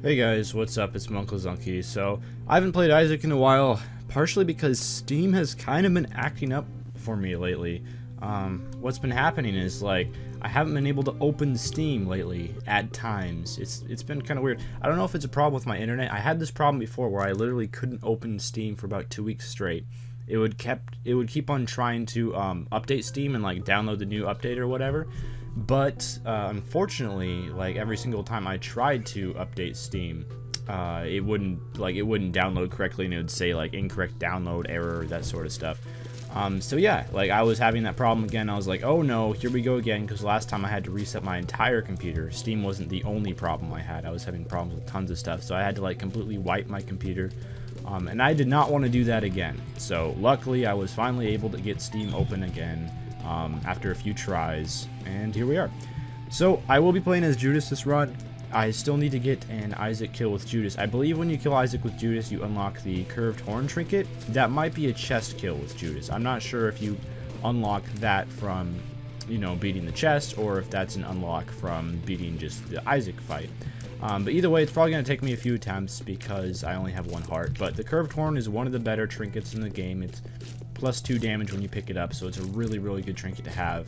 Hey guys, what's up? It's Uncle Zunky. So, I haven't played Isaac in a while, partially because Steam has kind of been acting up for me lately. What's been happening is, like, I haven't been able to open Steam lately, at times. It's been kind of weird. I don't know if it's a problem with my internet. I had this problem before where I literally couldn't open Steam for about 2 weeks straight. It would keep on trying to update Steam and, like, download the new update or whatever. But unfortunately, like every single time I tried to update Steam, it wouldn't download correctly, and it would say like incorrect download error, that sort of stuff. So yeah, like I was having that problem again. I was like, oh no, here we go again, because last time I had to reset my entire computer. Steam wasn't the only problem I had. I was having problems with tons of stuff, so I had to like completely wipe my computer. And I did not want to do that again. So luckily, I was finally able to get Steam open again. After a few tries, and here we are. So I will be playing as Judas this run. I still need to get an Isaac kill with Judas. I believe when you kill Isaac with Judas, you unlock the curved horn trinket. That might be a chest kill with Judas. I'm not sure if you unlock that from, you know, beating the chest, or if that's an unlock from beating just the Isaac fight. But either way, it's probably going to take me a few attempts because I only have one heart. But the curved horn is one of the better trinkets in the game. It's +2 damage when you pick it up, so it's a really good trinket to have.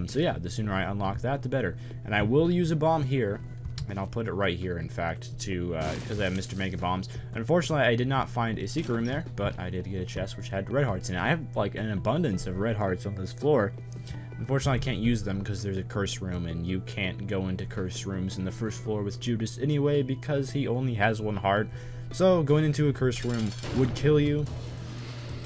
So yeah, the sooner I unlock that, the better. And I will use a bomb here, and I'll put it right here, in fact, to because I have Mr. Mega Bombs. Unfortunately, I did not find a secret room there, but I did get a chest which had red hearts in it. I have like an abundance of red hearts on this floor. Unfortunately, I can't use them because there's a curse room, and you can't go into cursed rooms in the first floor with Judas anyway because he only has one heart. So going into a cursed room would kill you.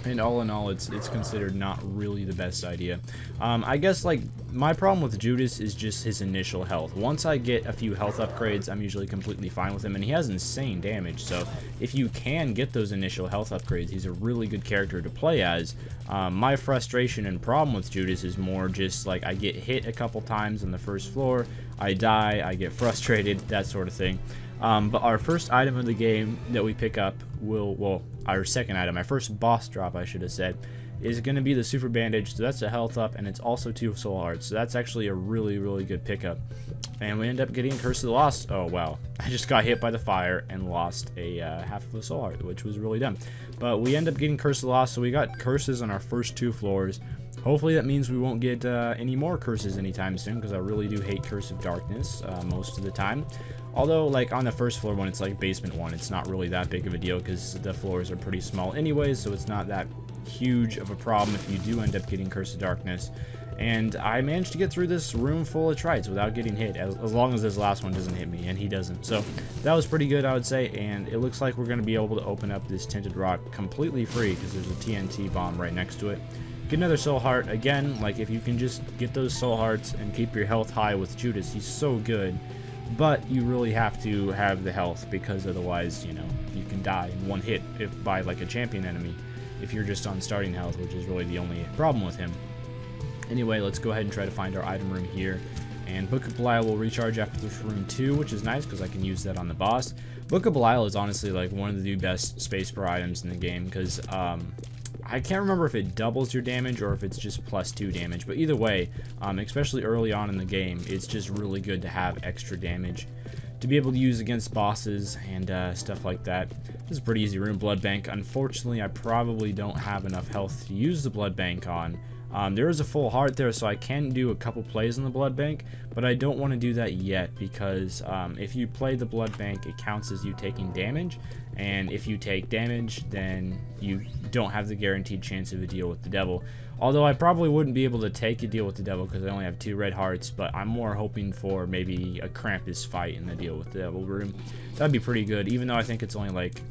And all in all, it's considered not really the best idea. I guess, like, my problem with Judas is just his initial health. Once I get a few health upgrades, I'm usually completely fine with him, and he has insane damage, so if you can get those initial health upgrades, he's a really good character to play as. My frustration and problem with Judas is more just, like, I get hit a couple times on the first floor, I die, I get frustrated, that sort of thing. But our first item of the game that we pick up our second item, our first boss drop, I should have said, is going to be the super bandage. So that's a health up, and it's also 2 soul hearts. So that's actually a really good pickup. And we end up getting Curse of the Lost. Oh wow, I just got hit by the fire and lost a half of a soul heart, which was really dumb. But we end up getting Curse of the Lost, so we got curses on our first 2 floors. Hopefully that means we won't get any more curses anytime soon, because I really do hate Curse of Darkness most of the time. Although, like, on the first floor, when it's like basement 1, it's not really that big of a deal because the floors are pretty small anyways, so it's not that huge of a problem if you do end up getting Curse of Darkness. And I managed to get through this room full of trites without getting hit, as long as this last one doesn't hit me, and he doesn't. So that was pretty good, I would say, and it looks like we're going to be able to open up this tinted rock completely free because there's a TNT bomb right next to it. Get another soul heart. Again, like, if you can just get those soul hearts and keep your health high with Judas, he's so good. But you really have to have the health, because otherwise, you know, you can die in one hit by like a champion enemy if you're just on starting health, which is really the only problem with him. Anyway, let's go ahead and try to find our item room here. And Book of Belial will recharge after this room too, which is nice because I can use that on the boss. Book of Belial is honestly like one of the best spacebar items in the game because I can't remember if it doubles your damage or if it's just +2 damage, but either way, especially early on in the game, it's just really good to have extra damage to be able to use against bosses and stuff like that. This is a pretty easy room. Blood bank. Unfortunately, I probably don't have enough health to use the blood bank on. There is a full heart there, so I can do a couple plays in the blood bank, but I don't want to do that yet because if you play the blood bank, it counts as you taking damage, and if you take damage, then you don't have the guaranteed chance of a deal with the devil. Although I probably wouldn't be able to take a deal with the devil because I only have 2 red hearts, but I'm more hoping for maybe a Krampus fight in the deal with the devil room. That'd be pretty good, even though I think it's only like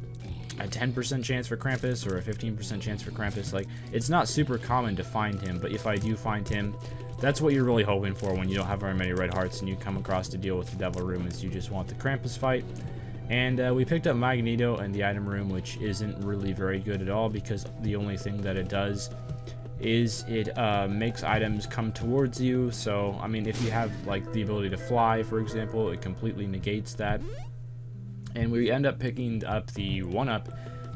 a 10% chance for Krampus or a 15% chance for Krampus. Like, it's not super common to find him, but if I do find him, that's what you're really hoping for when you don't have very many red hearts and you come across to deal with the devil room, is you just want the Krampus fight. And we picked up Magneto in the item room, which isn't really very good at all because the only thing that it does is it makes items come towards you. So, I mean, if you have like the ability to fly, for example, it completely negates that. And we end up picking up the 1-up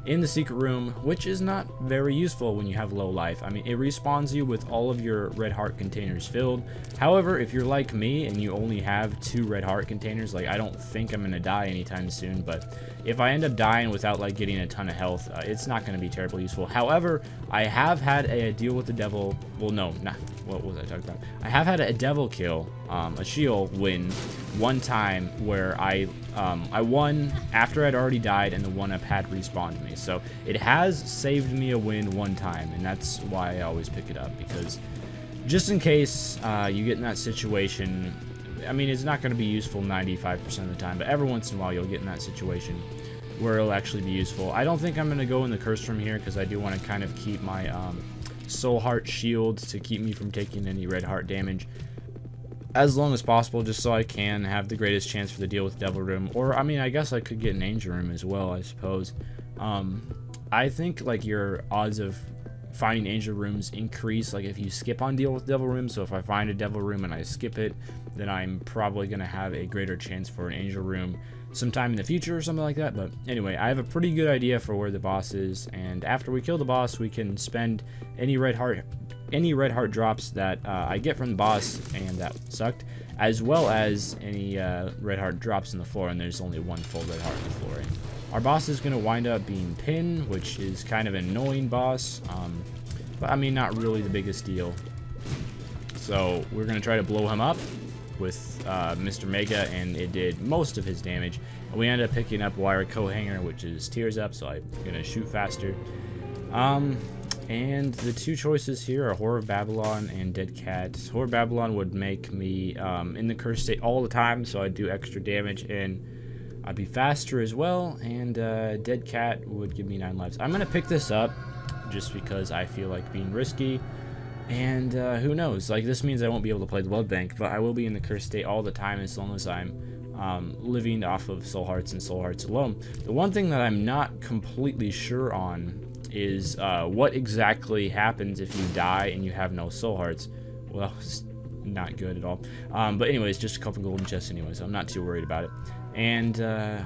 in the secret room, which is not very useful when you have low life. I mean, it respawns you with all of your red heart containers filled. However, if you're like me and you only have 2 red heart containers, like, I don't think I'm gonna die anytime soon, but if I end up dying without like getting a ton of health, it's not gonna be terribly useful. However, I have had a deal with the devil. Well, no, not what was I talking about? I have had a devil kill, a shield win one time where I won after I'd already died and the 1-up had respawned me. So it has saved me a win one time, and that's why I always pick it up, because just in case you get in that situation, I mean, it's not going to be useful 95% of the time, but every once in a while you'll get in that situation where it'll actually be useful. I don't think I'm going to go in the curse room here, because I do want to kind of keep my soul heart shield to keep me from taking any red heart damage as long as possible, just so I can have the greatest chance for the deal with devil room. Or I mean, I guess I could get an angel room as well, I suppose. I think like your odds of finding angel rooms increase like if you skip on deal with devil room. So if I find a devil room and I skip it, then I'm probably gonna have a greater chance for an angel room sometime in the future or something like that. But anyway, I have a pretty good idea for where the boss is, and after we kill the boss, we can spend any red heart drops that I get from the boss, and that sucked, as well as any red heart drops in the floor, and there's only 1 full red heart in the floor. And our boss is going to wind up being Pin, which is kind of an annoying boss, but I mean, not really the biggest deal. So we're going to try to blow him up with Mr. Mega, and it did most of his damage. And we ended up picking up Wire Co-Hanger, which is Tears Up, so I'm going to shoot faster. And the 2 choices here are Horror of Babylon and Dead Cat. Horror of Babylon would make me in the curse state all the time, so I'd do extra damage, and I'd be faster as well. And Dead Cat would give me 9 lives. I'm going to pick this up just because I feel like being risky. And who knows, like, this means I won't be able to play the blood bank, but I will be in the curse state all the time as long as I'm living off of soul hearts and soul hearts alone. The one thing that I'm not completely sure on is what exactly happens if you die and you have no soul hearts. Well, it's not good at all. But anyways, just a couple golden chests anyway, so I'm not too worried about it. And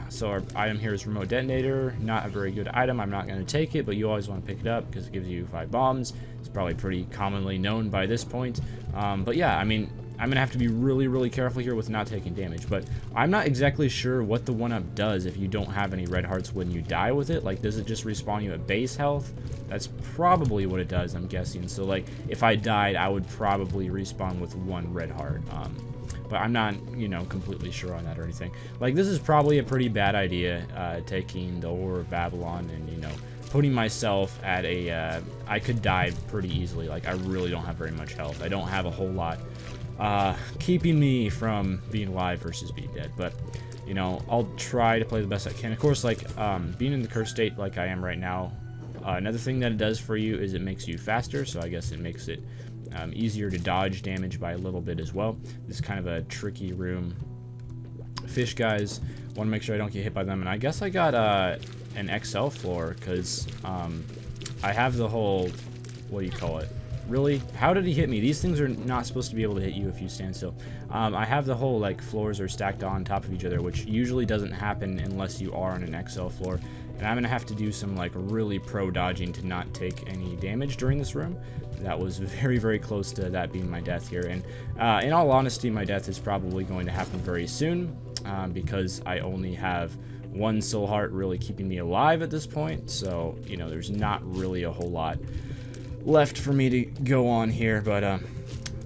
so our item here is Remote Detonator. Not a very good item. I'm not going to take it, but you always want to pick it up because it gives you 5 bombs. It's probably pretty commonly known by this point. But yeah, I mean, I'm going to have to be really, really careful here with not taking damage. But I'm not exactly sure what the 1-up does if you don't have any red hearts when you die with it. Like, does it just respawn you at base health? That's probably what it does, I'm guessing. So, like, if I died, I would probably respawn with 1 red heart. But I'm not, you know, completely sure on that or anything. Like, this is probably a pretty bad idea, taking the Horror of Babylon and, you know, putting myself at a, I could die pretty easily. Like, I really don't have very much health. I don't have a whole lot keeping me from being alive versus being dead. But, you know, I'll try to play the best I can. Of course, like, being in the curse state like I am right now, another thing that it does for you is it makes you faster, so I guess it makes it easier to dodge damage by a little bit as well. This is kind of a tricky room. Fish guys, want to make sure I don't get hit by them, and I guess I got an XL floor, because I have the whole, what do you call it? Really? How did he hit me? These things are not supposed to be able to hit you if you stand still. I have the whole, like, floors are stacked on top of each other, which usually doesn't happen unless you are on an XL floor. And I'm going to have to do some, like, really pro dodging to not take any damage during this room. That was very, very close to that being my death here. And in all honesty, my death is probably going to happen very soon, because I only have 1 soul heart really keeping me alive at this point. So, you know, there's not really a whole lot left for me to go on here. But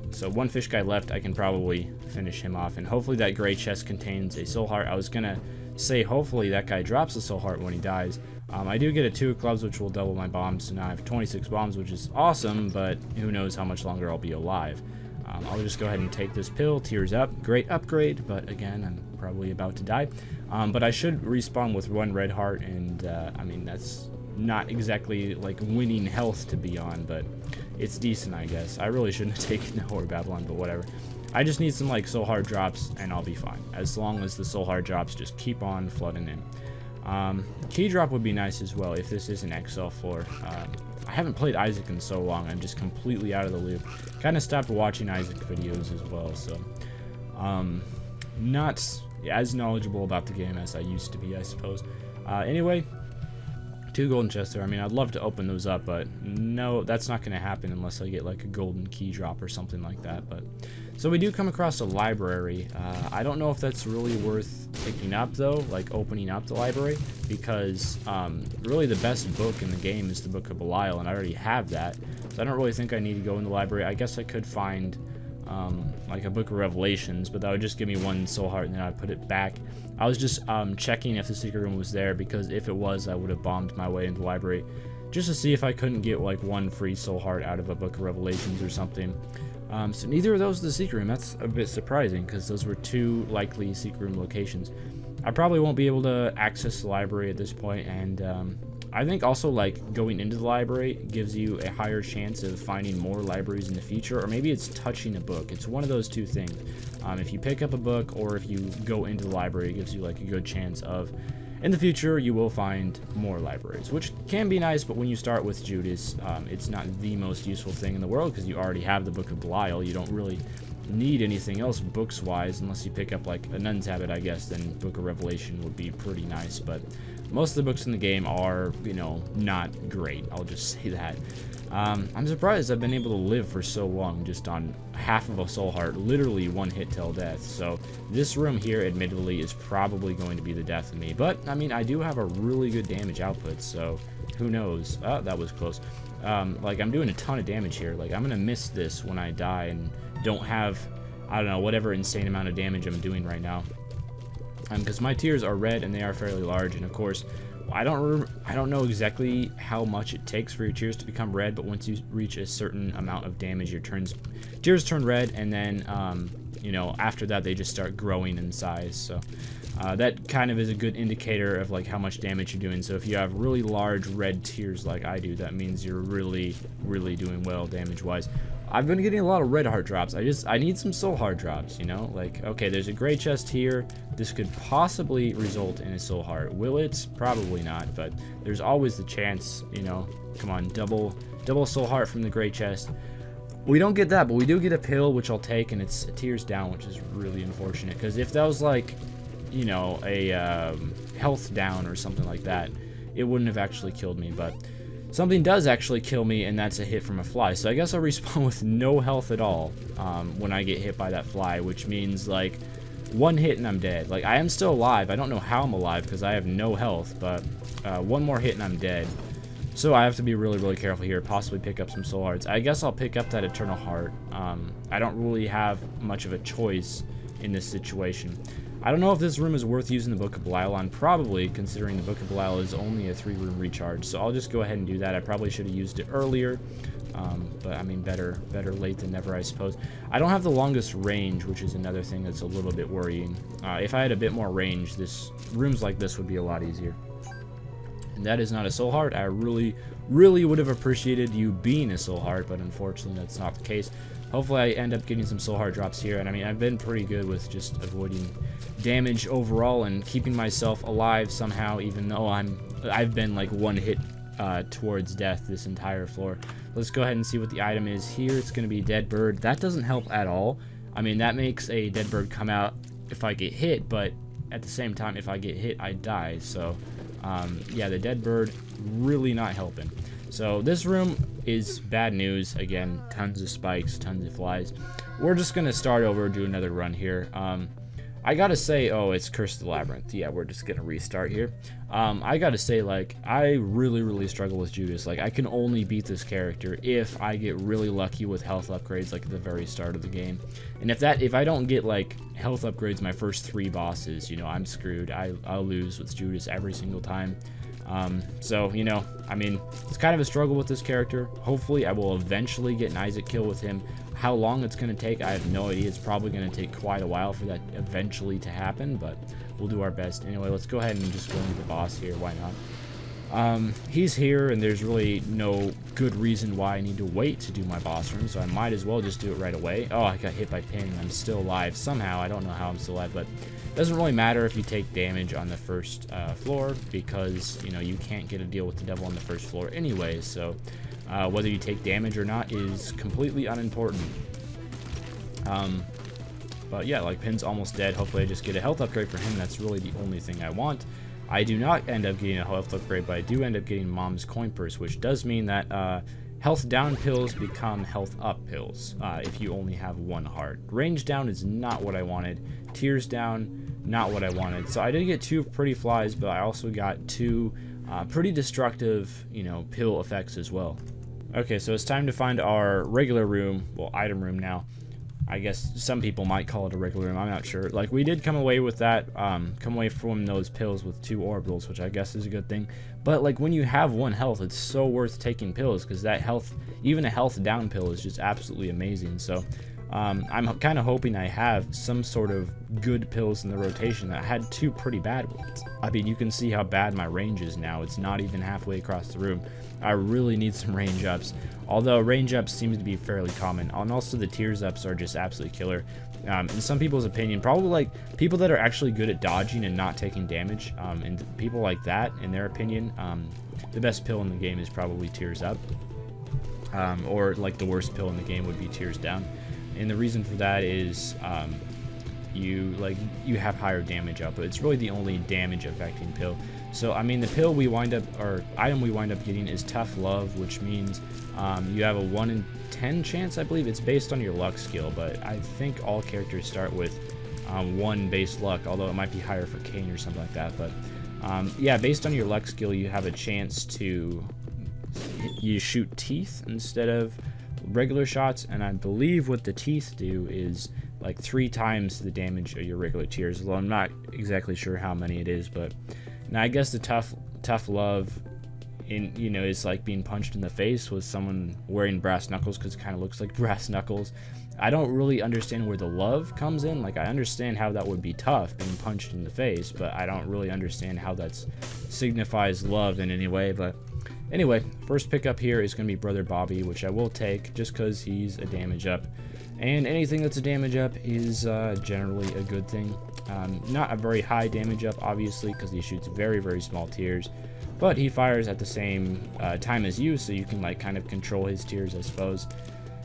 so 1 fish guy left. I can probably finish him off, and hopefully that gray chest contains a soul heart. I was gonna say hopefully that guy drops a soul heart when he dies. I do get a 2 of clubs, which will double my bombs, so now I have 26 bombs, which is awesome, but who knows how much longer I'll be alive. I'll just go ahead and take this pill. Tears Up, great upgrade, but again, I'm probably about to die. But I should respawn with 1 red heart, and I mean, that's not exactly like winning health to be on, but it's decent, I guess. I really shouldn't have taken the Horror of Babylon, but whatever. I just need some, like, soul heart drops, and I'll be fine, as long as the soul heart drops just keep on flooding in. Key drop would be nice as well if this is an XL floor. I haven't played Isaac in so long. I'm just completely out of the loop. Kind of stopped watching Isaac videos as well, so not as knowledgeable about the game as I used to be, I suppose. Anyway, 2 golden chests there. I mean, I'd love to open those up, but no, that's not going to happen unless I get like a golden key drop or something like that. But so we do come across a library. I don't know if that's really worth picking up though, like opening up the library, because really the best book in the game is the Book of Belial, and I already have that. So I don't really think I need to go in the library. I guess I could find like a Book of Revelations, but that would just give me 1 soul heart and then I'd put it back. I was just checking if the secret room was there, because if it was, I would have bombed my way into the library just to see if I couldn't get like 1 free soul heart out of a Book of Revelations or something. So neither of those is the secret room. That's a bit surprising, because those were 2 likely secret room locations. I probably won't be able to access the library at this point, and I think also like going into the library gives you a higher chance of finding more libraries in the future, or maybe it's touching a book. It's one of those 2 things. If you pick up a book or if you go into the library, it gives you like a good chance of, in the future, you will find more libraries, which can be nice, but when you start with Judas, it's not the most useful thing in the world, because you already have the Book of Belial. You don't really need anything else books-wise, unless you pick up like a Nun's Habit, I guess, then Book of Revelation would be pretty nice, but most of the books in the game are, you know, not great. I'll just say that. I'm surprised I've been able to live for so long just on half of a soul heart, literally 1 hit till death. So this room here, admittedly, is probably going to be the death of me. But, I mean, I do have a really good damage output, so who knows? Oh, that was close. Like, I'm doing a ton of damage here. Like, I'm going to miss this when I die and don't have, I don't know, whatever insane amount of damage I'm doing right now. Because my tiers are red and they are fairly large, and of course, I don't know exactly how much it takes for your tiers to become red, but once you reach a certain amount of damage, your tiers turn red, and then you know, after that they just start growing in size. So that kind of is a good indicator of like how much damage you're doing. So if you have really large red tiers like I do, that means you're really doing well damage wise. I've been getting a lot of red heart drops. I need some soul heart drops, you know? Like, okay, there's a gray chest here. This could possibly result in a soul heart. Will it? Probably not, but there's always the chance, you know? Come on, double soul heart from the gray chest. We don't get that, but we do get a pill, which I'll take, and it's tears down, which is really unfortunate, because if that was like, you know, a health down or something like that, it wouldn't have actually killed me, but something does actually kill me, and that's a hit from a fly. So I guess I'll respawn with no health at all when I get hit by that fly, which means like 1 hit and I'm dead. Like, I am still alive. I don't know how I'm alive because I have no health, but 1 more hit and I'm dead. So I have to be really careful here, possibly pick up some soul hearts. I guess I'll pick up that eternal heart. I don't really have much of a choice in this situation. I don't know if this room is worth using the Book of Belial on, probably, considering the Book of Belial is only a 3-room recharge, so I'll just go ahead and do that. I probably should have used it earlier, but I mean, better late than never, I suppose. I don't have the longest range, which is another thing that's a little bit worrying. If I had a bit more range, rooms like this would be a lot easier. And that is not a soul heart. I really would have appreciated you being a soul heart, but unfortunately that's not the case. Hopefully I end up getting some soul heart drops here, and I mean, I've been pretty good with just avoiding damage overall and keeping myself alive somehow, even though I've been like 1 hit towards death this entire floor. Let's go ahead and see what the item is here. It's going to be dead bird. That doesn't help at all. I mean, that makes a dead bird come out if I get hit, but at the same time, if I get hit, I die. So yeah, the dead bird really not helping. So this room is bad news. Again, tons of spikes, tons of flies. We're just gonna start over, do another run here. I gotta say, oh, it's Curse of the Labyrinth. Yeah, we're just gonna restart here. I gotta say, like, I really struggle with Judas. Like, I can only beat this character if I get really lucky with health upgrades, like at the very start of the game. And if I don't get like health upgrades my first 3 bosses, you know, I'm screwed. I'll lose with Judas every single time. So, you know, I mean, it's kind of a struggle with this character. Hopefully, I will eventually get an Isaac kill with him. How long it's going to take, I have no idea. It's probably going to take quite a while for that eventually to happen, but we'll do our best. Anyway, let's go ahead and just go into the boss here. Why not? He's here, and there's really no good reason why I need to wait to do my boss room, so I might as well just do it right away. Oh, I got hit by pin. I'm still alive somehow. I don't know how I'm still alive, but it doesn't really matter if you take damage on the first floor, because, you know, you can't get a deal with the devil on the first floor anyway, so whether you take damage or not is completely unimportant. But yeah, like, Pin's almost dead. Hopefully I just get a health upgrade for him. That's really the only thing I want. I do not end up getting a health upgrade, but I do end up getting Mom's Coin Purse, which does mean that health down pills become health up pills if you only have one heart. Range down is not what I wanted. Tears down, not what I wanted. So I did get 2 pretty flies, but I also got 2 pretty destructive, you know, pill effects as well. Okay, so it's time to find our regular room, well, item room now. I guess some people might call it a regular room, I'm not sure. Like, we did come away with that, come away from those pills with 2 orbitals, which I guess is a good thing. But, like, when you have 1 health, it's so worth taking pills, because that health, even a health down pill is just absolutely amazing. So, I'm kind of hoping I have some sort of good pills in the rotation. I had 2 pretty bad ones. I mean, you can see how bad my range is now. It's not even halfway across the room. I really need some range ups, although range ups seems to be fairly common, and also the tears ups are just absolutely killer. In some people's opinion, probably like people that are actually good at dodging and not taking damage, and people like that, in their opinion, the best pill in the game is probably tears up, or like the worst pill in the game would be tears down. And the reason for that is you have higher damage output. It's really the only damage affecting pill. So I mean, the pill we wind up, or item we wind up getting, is Tough Love, which means you have a 1 in 10 chance, I believe. It's based on your luck skill, but I think all characters start with 1 base luck, although it might be higher for Kane or something like that. But yeah, based on your luck skill, you have a chance to shoot teeth instead of regular shots, and I believe what the teeth do is like 3 times the damage of your regular tears, although I'm not exactly sure how many it is. But now I guess the tough love is like being punched in the face with someone wearing brass knuckles, because it kind of looks like brass knuckles. I don't really understand where the love comes in. Like, I understand how that would be tough, being punched in the face, but I don't really understand how that signifies love in any way. But anyway, first pickup here is going to be Brother Bobby, which I will take just because he's a damage up. And anything that's a damage up is generally a good thing. Not a very high damage up, obviously, because he shoots very, very small tears. But he fires at the same time as you, so you can like kind of control his tears, I suppose.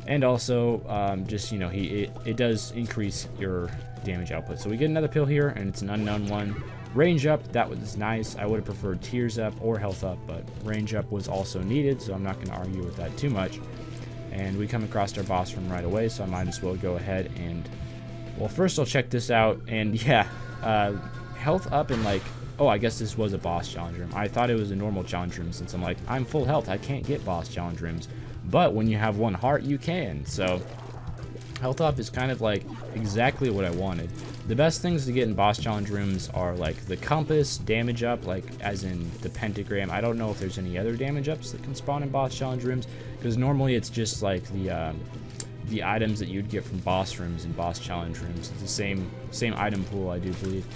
And also, just, you know, it does increase your damage output. So we get another pill here, and it's an unknown one. Range up, that was nice. I would have preferred tears up or health up, but range up was also needed, so I'm not going to argue with that too much. And we come across our boss room right away, so I might as well go ahead and, well, first I'll check this out. And yeah, health up, and like, oh, I guess this was a boss challenge room. I thought it was a normal challenge room, since I'm like, I'm full health, I can't get boss challenge rooms. But when you have 1 heart, you can. So health up is kind of like exactly what I wanted. The best things to get in boss challenge rooms are like the compass, damage up, like as in the pentagram. I don't know if there's any other damage ups that can spawn in boss challenge rooms, because normally it's just like the items that you'd get from boss rooms and boss challenge rooms. It's the same item pool, I do believe.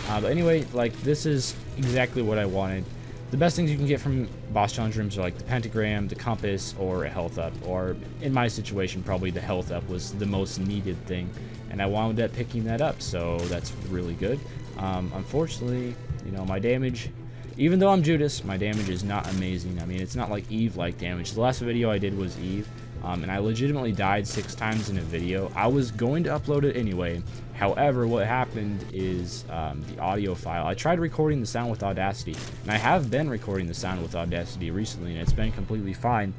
But anyway, like, this is exactly what I wanted. The best things you can get from boss challenge rooms are like the pentagram, the compass, or a health up. Or in my situation, probably the health up was the most needed thing, and I wound up picking that up, so that's really good. Unfortunately, you know, my damage, even though I'm Judas, my damage is not amazing. I mean, it's not like Eve-like damage. The last video I did was Eve, and I legitimately died 6 times in a video. I was going to upload it anyway. However, what happened is the audio file. I tried recording the sound with Audacity, and I have been recording the sound with Audacity recently, and it's been completely fine.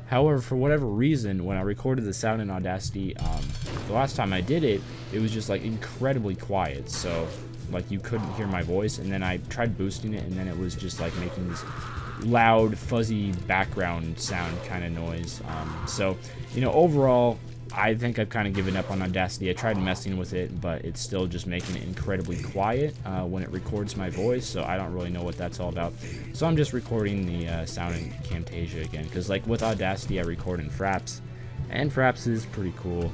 However, for whatever reason, when I recorded the sound in Audacity, the last time I did it, it was just like incredibly quiet. So like you couldn't hear my voice, and then I tried boosting it, and then it was just like making this loud, fuzzy background sound kind of noise. So, you know, overall, I think I've kind of given up on Audacity. I tried messing with it, but it's still just making it incredibly quiet when it records my voice, so I don't really know what that's all about. So I'm just recording the sound in Camtasia again, because like with Audacity I record in Fraps, and Fraps is pretty cool.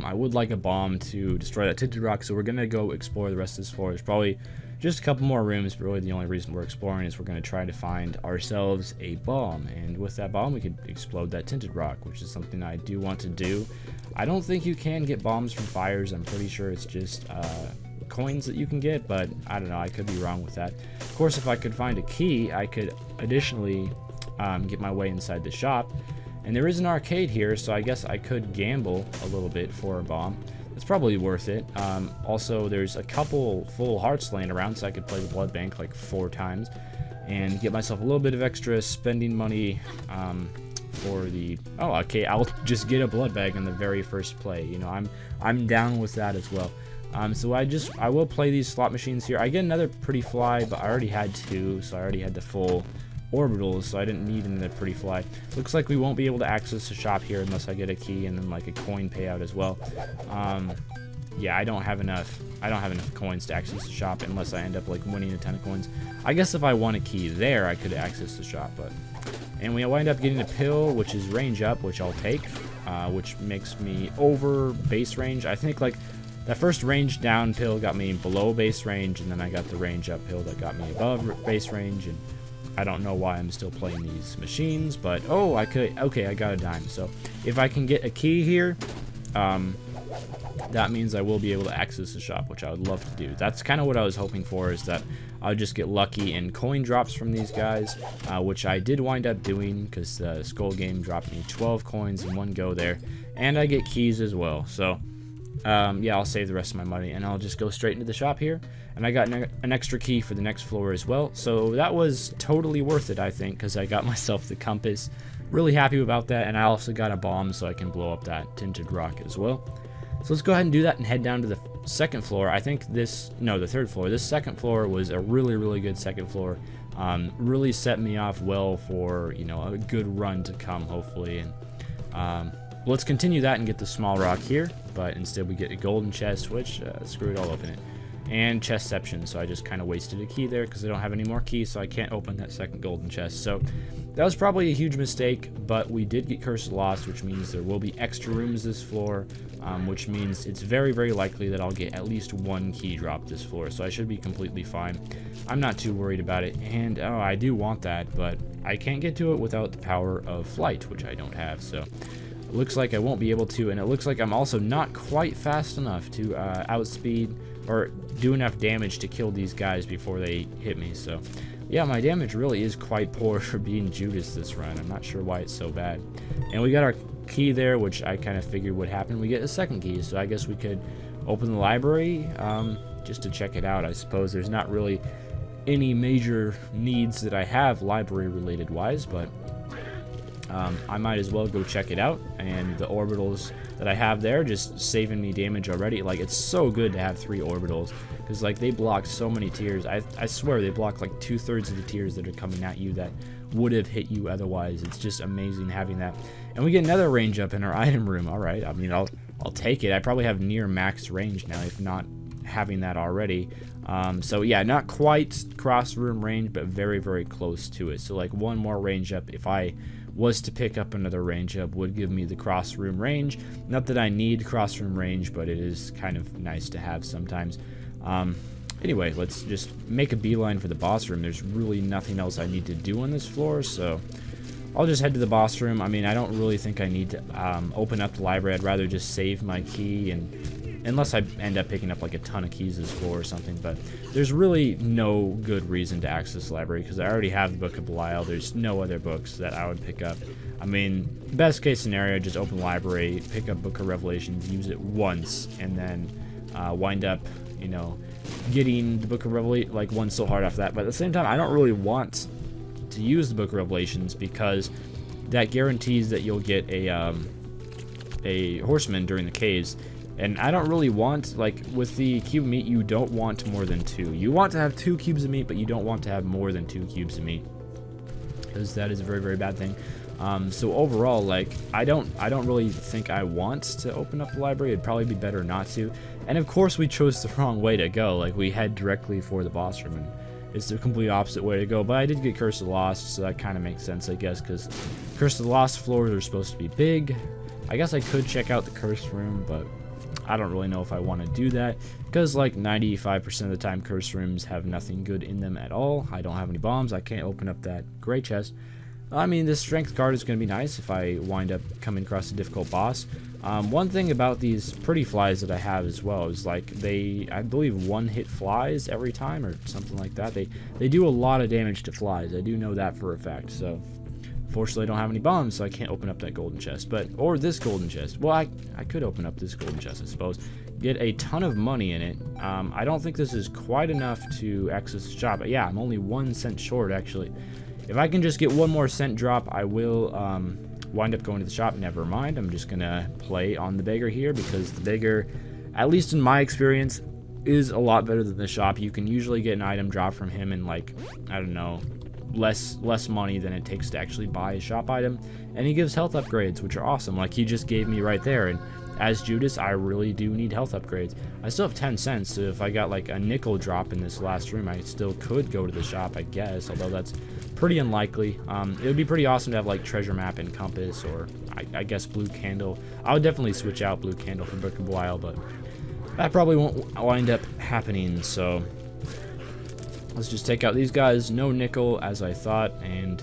I would like a bomb to destroy that tinted rock, so we're going to go explore the rest of this floor. There's probably just a couple more rooms, but really the only reason we're exploring is we're going to try to find ourselves a bomb, and with that bomb we could explode that tinted rock, which is something I do want to do. I don't think you can get bombs from fires. I'm pretty sure it's just coins that you can get, but I don't know, I could be wrong with that. Of course, if I could find a key, I could additionally get my way inside the shop, and there is an arcade here, so I guess I could gamble a little bit for a bomb. it's probably worth it. Also, there's a couple full hearts laying around, so I could play the blood bank like 4 times and get myself a little bit of extra spending money for the... Oh, okay, I'll just get a blood bag in the very first play. You know, I'm down with that as well. So I will play these slot machines here. I get another pretty fly, but I already had 2, so I already had the full orbitals, so I didn't need another pretty fly. Looks like we won't be able to access the shop here unless I get a key and then like a coin payout as well. Yeah, I don't have enough coins to access the shop unless I end up like winning a ton of coins. I guess if I won a key there, I could access the shop, but... And we wind up getting a pill, which is range up, which I'll take, which makes me over base range. I think like that first range down pill got me below base range, and then I got the range up pill that got me above base range, and I don't know why I'm still playing these machines, but oh, okay, I got a dime. So if I can get a key here, that means I will be able to access the shop, which I would love to do. That's kind of what I was hoping for, is that I'll just get lucky and coin drops from these guys, which I did wind up doing because the Skull game dropped me 12 coins in one go there, and I get keys as well. So yeah, I'll save the rest of my money and I'll just go straight into the shop here. And I got an extra key for the next floor as well, so that was totally worth it, I think, because I got myself the compass. Really happy about that, and I also got a bomb so I can blow up that tinted rock as well. So let's go ahead and do that and head down to the second floor. I think the third floor. This second floor was a really good second floor. Really set me off well for, you know, a good run to come, hopefully. And let's continue that and get the small rock here, but instead we get a golden chest, which screw it, all open it. And chestception, so I just kind of wasted a key there because I don't have any more keys, so I can't open that second golden chest. So that was probably a huge mistake, but we did get Curse of Lost, which means there will be extra rooms this floor, which means it's very likely that I'll get at least 1 key drop this floor, so I should be completely fine. I'm not too worried about it, and oh, I do want that, but I can't get to it without the power of flight, which I don't have, so it looks like I won't be able to, and it looks like I'm also not quite fast enough to outspeed or do enough damage to kill these guys before they hit me. So yeah, my damage really is quite poor for being Judas this run. I'm not sure why it's so bad. And we got our key there, which I kind of figured would happen. We get a second key, so I guess we could open the library just to check it out. I suppose there's not really any major needs that I have library related wise, but I might as well go check it out. And the orbitals that I have there just saving me damage already. Like, it's so good to have 3 orbitals because like they block so many tiers. I swear they block like 2/3 of the tiers that are coming at you that would have hit you otherwise. It's just amazing having that. And we get another range up in our item room. All right, I mean, I'll take it. I probably have near max range now, if not having that already. So yeah, not quite cross room range, but very close to it. So like 1 more range up, if I was to pick up another range up, would give me the cross room range. Not that I need cross room range, but it is kind of nice to have sometimes. Anyway, let's just make a beeline for the boss room. There's really nothing else I need to do on this floor, so I'll just head to the boss room. I mean, I don't really think I need to open up the library. I'd rather just save my key, and unless I end up picking up like a ton of keys this floor or something, but there's really no good reason to access the library because I already have the Book of Belial. There's no other books that I would pick up. I mean, best case scenario, just open the library, pick up Book of Revelations, use it once, and then wind up, you know, getting the Book of Revelation, like 1 soul heart off that. But at the same time, I don't really want to use the Book of Revelations because that guarantees that you'll get a horseman during the caves. And I don't really want, like, with the cube of meat, you don't want more than 2. You want to have 2 cubes of meat, but you don't want to have more than 2 cubes of meat, because that is a very bad thing. So overall, like, I don't really think I want to open up the library. It'd probably be better not to. And of course, we chose the wrong way to go. Like, we head directly for the boss room, and it's the complete opposite way to go. But I did get Curse of the Lost, so that kind of makes sense, I guess, because Curse of the Lost floors are supposed to be big. I guess I could check out the Curse room, but I don't really know if I want to do that, because like 95% of the time Curse rooms have nothing good in them at all. I don't have any bombs. I can't open up that gray chest. I mean, this strength card is going to be nice if I wind up coming across a difficult boss. One thing about these pretty flies that I have as well is like they, I believe, 1-hit flies every time or something like that. They do a lot of damage to flies. I do know that for a fact. So fortunately, I don't have any bombs, so I can't open up that golden chest. Or this golden chest. Well, I could open up this golden chest, I suppose. get a ton of money in it. I don't think this is quite enough to access the shop. But yeah, I'm only 1 cent short, actually. If I can just get one more cent drop, I will wind up going to the shop. Never mind, I'm just gonna play on the beggar here, because the beggar, at least in my experience, is a lot better than the shop. You can usually get an item drop from him in, like, I don't know, less money than it takes to actually buy a shop item, and he gives health upgrades, which are awesome, like he just gave me right there. And as Judas, I really do need health upgrades. I still have 10 cents, so if I got like a nickel drop in this last room, I still could go to the shop, I guess, although that's pretty unlikely. It would be pretty awesome to have like treasure map and compass, or I guess blue candle. I would definitely switch out blue candle for Book of Belial, but that probably won't wind up happening, so let's just take out these guys. No nickel, as I thought, and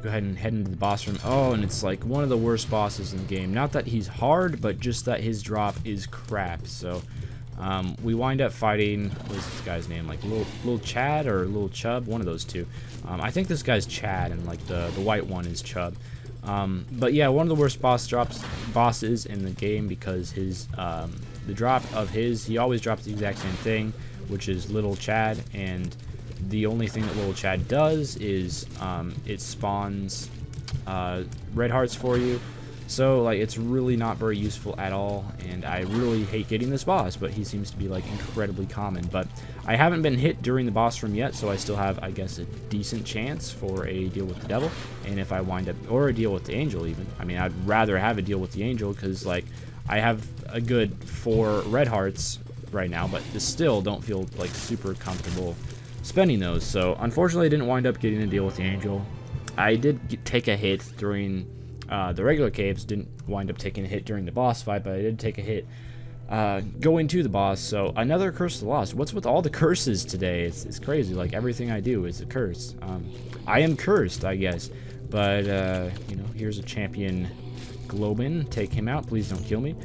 go ahead and head into the boss room. Oh, and it's like one of the worst bosses in the game. Not that he's hard, but just that his drop is crap. So we wind up fighting, what is this guy's name? Like little Chad or little Chub? One of those two. I think this guy's Chad, and like the white one is Chub. But yeah, one of the worst bosses in the game, because his the drop of his, he always drops the exact same thing, which is little Chad, and the only thing that little Chad does is it spawns red hearts for you. So like, it's really not very useful at all, and I really hate getting this boss, but he seems to be like incredibly common. But I haven't been hit during the boss room yet, so I still have, I guess, a decent chance for a deal with the devil. And if I wind up, or a deal with the angel even. I mean, I'd rather have a deal with the angel, because like, I have a good 4 red hearts right now, but still don't feel like super comfortable spending those. So unfortunately, I didn't wind up getting a deal with the angel. I did take a hit during the regular caves, didn't wind up taking a hit during the boss fight, but I did take a hit going to the boss. So another curse of the lost. What's with all the curses today? It's crazy. Like, everything I do is a curse. I am cursed, I guess. But you know, here's a champion Globin. Take him out. Please don't kill me.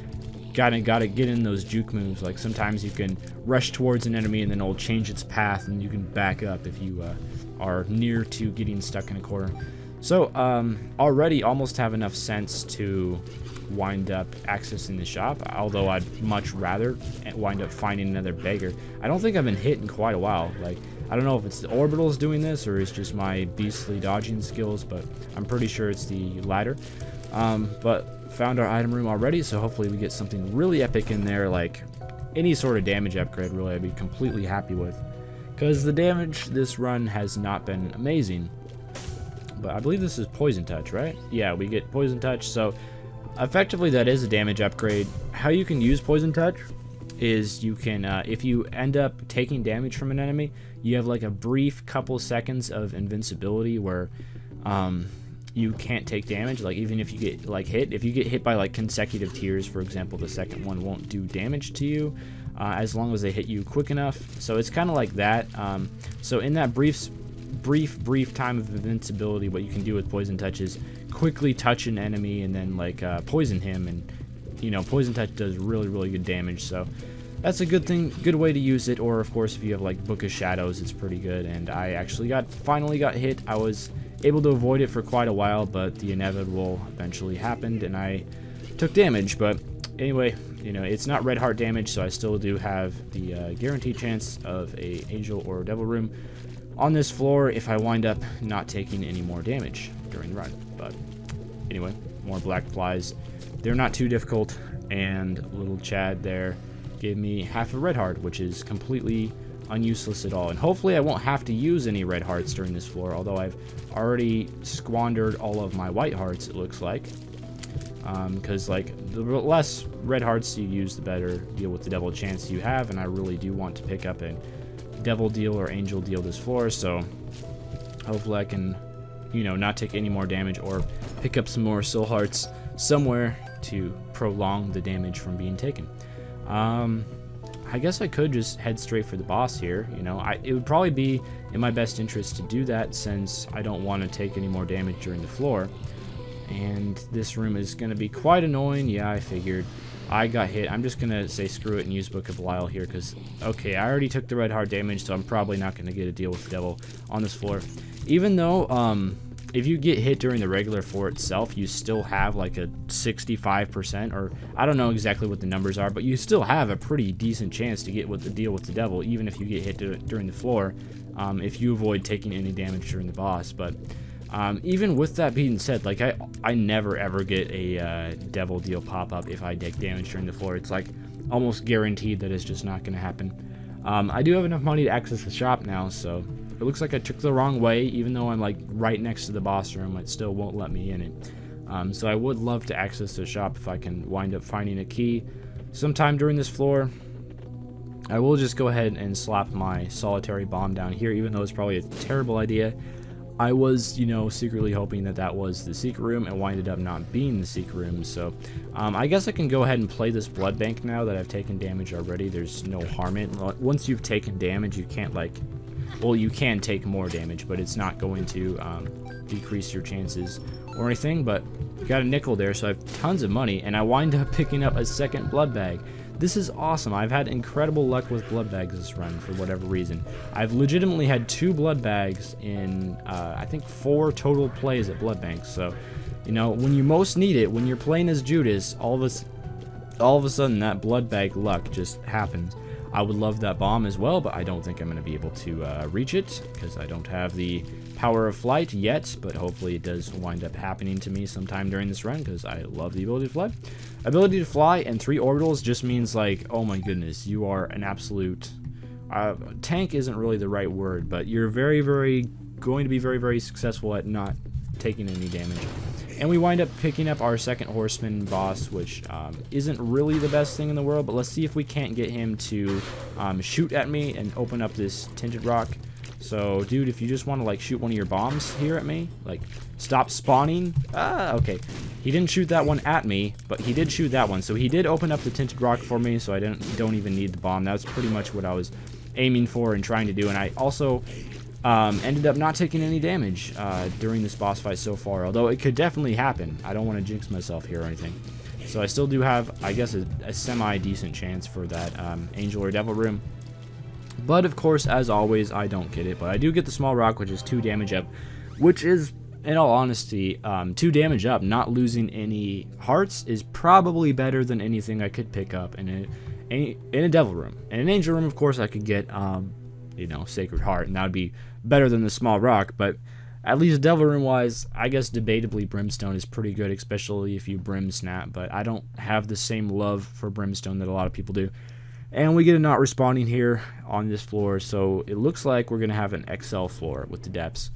Gotta get in those juke moves. Like, sometimes you can rush towards an enemy and then it'll change its path, and you can back up if you are near to getting stuck in a corner. So already almost have enough sense to wind up accessing the shop, although I'd much rather wind up finding another beggar. I don't think I've been hit in quite a while. Like, I don't know if it's the Orbitals doing this or it's just my beastly dodging skills, but I'm pretty sure it's the latter. But found our item room already, so hopefully we get something really epic in there, like any sort of damage upgrade. Really, I'd be completely happy with, because the damage this run has not been amazing. But I believe this is Poison Touch, right? Yeah, we get Poison Touch, so effectively that is a damage upgrade. How you can use Poison Touch is you can, if you end up taking damage from an enemy, you have like a brief couple seconds of invincibility where you can't take damage. Like, even if you get like hit, if you get hit by like consecutive tears, for example, the second one won't do damage to you as long as they hit you quick enough. So it's kind of like that. So in that brief time of invincibility, what you can do with Poison Touch is quickly touch an enemy and then like poison him, and you know, Poison Touch does really good damage. So that's a good thing, good way to use it. Or of course, if you have like Book of Shadows, it's pretty good. And I actually finally got hit. I was able to avoid it for quite a while, but the inevitable eventually happened and I took damage. But anyway, you know, it's not red heart damage, so I still do have the guaranteed chance of a angel or devil room on this floor if I wind up not taking any more damage during the run. But anyway, more black flies. They're not too difficult, and little Chad there gave me half a red heart, which is completely useless at all. And hopefully I won't have to use any red hearts during this floor, although I've already squandered all of my white hearts, it looks like. Because like, the less red hearts you use, the better deal with the devil chance you have, and I really do want to pick up a devil deal or angel deal this floor, so hopefully I can, you know, not take any more damage or pick up some more soul hearts somewhere to prolong the damage from being taken. I guess I could just head straight for the boss here. You know, it would probably be in my best interest to do that, since I don't want to take any more damage during the floor. And this room is going to be quite annoying. Yeah, I figured. I got hit. I'm just going to say screw it and use Book of Belial here, because, okay, I already took the red heart damage, so I'm probably not going to get a deal with the devil on this floor. Even though if you get hit during the regular floor itself, you still have like a 65%, or I don't know exactly what the numbers are, but you still have a pretty decent chance to get with the deal with the devil, even if you get hit during the floor, if you avoid taking any damage during the boss. But even with that being said, like I never ever get a devil deal pop up if I take damage during the floor. It's like almost guaranteed that it's just not going to happen. I do have enough money to access the shop now, so it looks like I took the wrong way. Even though I'm like right next to the boss room, it still won't let me in it. So I would love to access the shop if I can wind up finding a key sometime during this floor. I will just go ahead and slap my solitary bomb down here, even though it's probably a terrible idea. I was, you know, secretly hoping that that was the secret room, and winded up not being the secret room. So I guess I can go ahead and play this blood bank now that I've taken damage already. There's no harm in it. Once you've taken damage, you can't, like, well, you can take more damage, but it's not going to decrease your chances or anything. But got a nickel there, so I have tons of money, and I wind up picking up a second blood bag. This is awesome. I've had incredible luck with blood bags this run for whatever reason. I've legitimately had 2 blood bags in, I think 4 total plays at blood banks. So, you know, when you most need it, when you're playing as Judas, all of a sudden that blood bag luck just happens. I would love that bomb as well, but I don't think I'm going to be able to reach it because I don't have the power of flight yet, but hopefully it does wind up happening to me sometime during this run because I love the ability to fly. Ability to fly and 3 orbitals just means, like, oh my goodness, you are an absolute tank isn't really the right word, but you're going to be very successful at not taking any damage. And we wind up picking up our second horseman boss, which isn't really the best thing in the world, but let's see if we can't get him to shoot at me and open up this tinted rock. So, dude, if you just want to, like, shoot one of your bombs here at me, like, stop spawning. Okay. He didn't shoot that one at me, but he did shoot that one. So he did open up the tinted rock for me, so I don't even need the bomb. That's pretty much what I was aiming for and trying to do. And I also ended up not taking any damage during this boss fight so far, although it could definitely happen. I don't want to jinx myself here or anything. So I still do have, I guess, a semi-decent chance for that angel or devil room. But, of course, as always, I don't get it. But I do get the small rock, which is 2 damage up, which is, in all honesty, 2 damage up, not losing any hearts, is probably better than anything I could pick up in a devil room. In an angel room, of course, I could get, you know, Sacred Heart, and that would be better than the small rock. But at least devil room wise, I guess debatably Brimstone is pretty good, especially if you Brim Snap. But I don't have the same love for Brimstone that a lot of people do. And we get a not respawning here on this floor, so it looks like we're going to have an XL floor with the depths.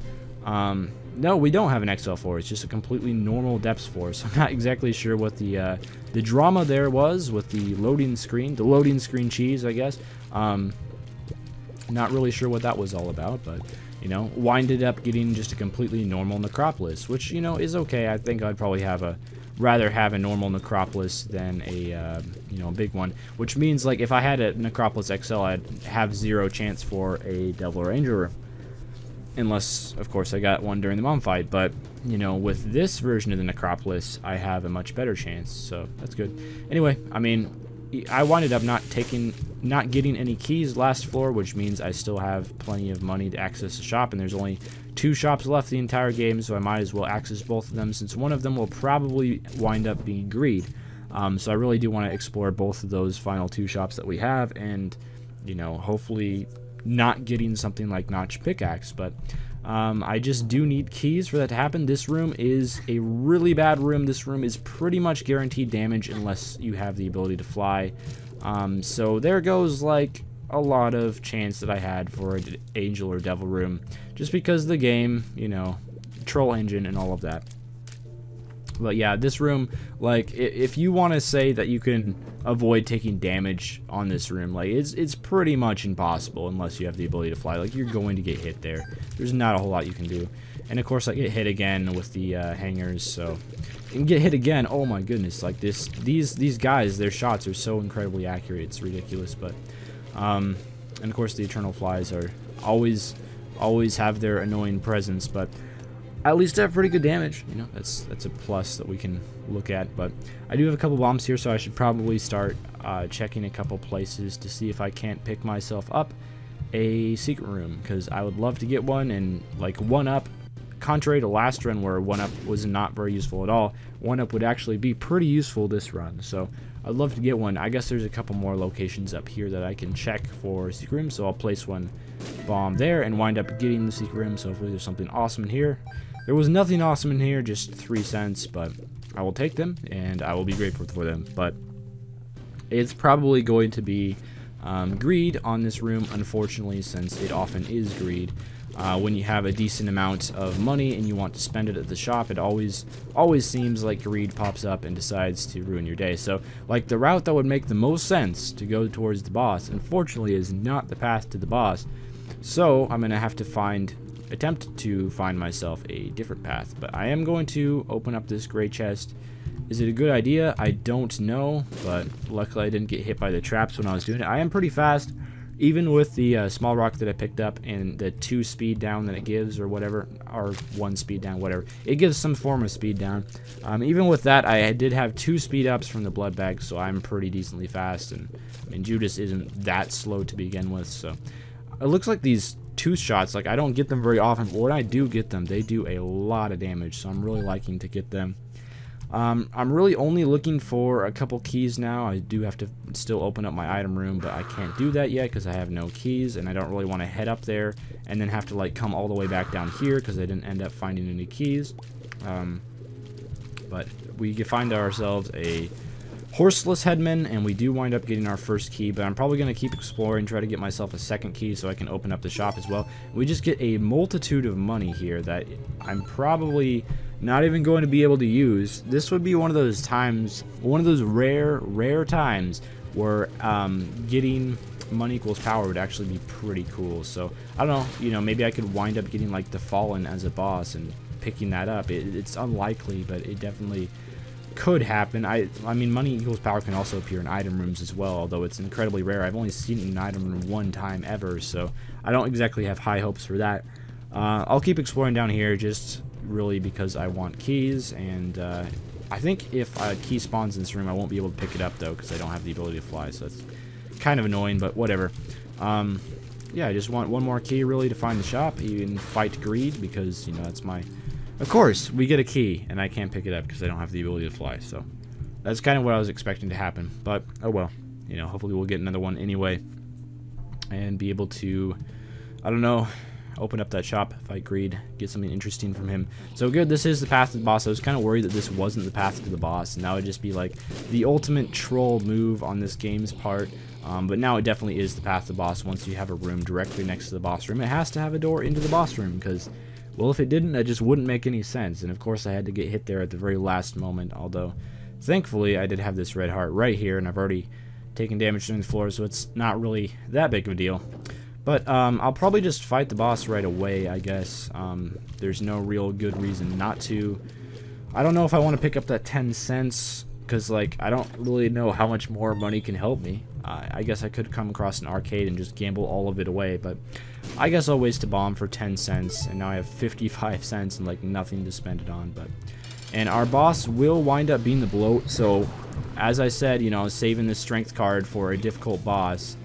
No, we don't have an XL floor. It's just a completely normal depths floor, so I'm not exactly sure what the drama there was with the loading screen cheese, I guess. Not really sure what that was all about, but, you know, winded up getting just a completely normal necropolis, which, you know, is okay. I think I'd probably rather have a normal necropolis than a you know, big one, which means, like, if I had a necropolis XL, I'd have 0 chance for a devil or angel room, unless, of course, I got one during the mom fight. But, you know, with this version of the necropolis, I have a much better chance, so that's good. Anyway, I mean, I winded up not getting any keys last floor, which means I still have plenty of money to access the shop, and there's only 2 shops left the entire game, so I might as well access both of them, since one of them will probably wind up being greed. So I really do want to explore both of those final 2 shops that we have, and, you know, hopefully not getting something like Notch Pickaxe. But I just do need keys for that to happen. This room is a really bad room. This room is pretty much guaranteed damage unless you have the ability to fly. So there goes, like, a lot of chance that I had for an angel or devil room, just because the game, you know, troll engine and all of that. But yeah, this room, like, if you want to say that you can avoid taking damage on this room, like, it's pretty much impossible unless you have the ability to fly. Like, you're going to get hit there. There's not a whole lot you can do. And of course, I get hit again with the hangers, so you can get hit again. Oh my goodness, like these guys, their shots are so incredibly accurate. It's ridiculous. But and of course, the eternal flies are always have their annoying presence, but at least have pretty good damage. You know, that's a plus that we can look at. But I do have a couple bombs here, so I should probably start checking a couple places to see if I can't pick myself up a secret room, because I would love to get one and, like, one up contrary to last run where 1-up was not very useful at all, 1-up would actually be pretty useful this run. So I'd love to get one. I guess there's a couple more locations up here that I can check for secret rooms, so I'll place one bomb there and wind up getting the secret room. So hopefully there's something awesome in here. There was nothing awesome in here, just 3 cents, but I will take them and I will be grateful for them. But it's probably going to be greed on this room, unfortunately, since it often is greed. When you have a decent amount of money and you want to spend it at the shop, it always seems like greed pops up and decides to ruin your day. So, like, the route that would make the most sense to go towards the boss, unfortunately, is not the path to the boss. So, I'm going to have to attempt to find myself a different path. But I am going to open up this gray chest. Is it a good idea? I don't know, but luckily I didn't get hit by the traps when I was doing it. I am pretty fast. Even with the small rock that I picked up and the 2 speed down that it gives, or whatever, or 1 speed down, whatever, it gives some form of speed down. Even with that, I did have 2 speed ups from the blood bag, so I'm pretty decently fast. And I mean, Judas isn't that slow to begin with, so it looks like these 2 shots, like, I don't get them very often, but when I do get them, they do a lot of damage, so I'm really liking to get them. I'm really only looking for a couple keys now. I do have to still open up my item room, but I can't do that yet because I have no keys, and I don't really want to head up there and then have to, like, come all the way back down here because I didn't end up finding any keys. But we can find ourselves a horseless headman, and we do wind up getting our first key, but I'm probably going to keep exploring, try to get myself a second key so I can open up the shop as well. We just get a multitude of money here that I'm probably not even going to be able to use. This would be one of those times, one of those rare times where getting money equals power would actually be pretty cool. So I don't know, you know, maybe I could wind up getting like the Fallen as a boss and picking that up. It's unlikely, but it definitely could happen. I mean, money equals power can also appear in item rooms as well, although it's incredibly rare. I've only seen it in an item room 1 time ever, so I don't exactly have high hopes for that. I'll keep exploring down here just really because I want keys, and I think if a key spawns in this room, I won't be able to pick it up though because I don't have the ability to fly, so that's kind of annoying, but whatever. Yeah, I just want one more key really to find the shop, even fight greed, because, you know, that's my... Of course, we get a key, and I can't pick it up because I don't have the ability to fly, so that's kind of what I was expecting to happen, but oh well. You know, hopefully we'll get another one anyway, and be able to, I don't know, open up that shop, fight greed, get something interesting from him. So good, this is the path to the boss. I was kind of worried that this wasn't the path to the boss, and that would just be like the ultimate troll move on this game's part. But now it definitely is the path to the boss once you have a room directly next to the boss room. It has to have a door into the boss room because, well, if it didn't, that just wouldn't make any sense. And of course I had to get hit there at the very last moment, although thankfully I did have this red heart right here, and I've already taken damage during the floor, so it's not really that big of a deal. But I'll probably just fight the boss right away, I guess. There's no real good reason not to. I don't know if I want to pick up that 10 cents, because, like, I don't really know how much more money can help me. I guess I could come across an arcade and just gamble all of it away, but I guess I'll waste a bomb for 10 cents, and now I have 55 cents and, like, nothing to spend it on. And our boss will wind up being the bloat, so as I said, you know, saving this strength card for a difficult boss.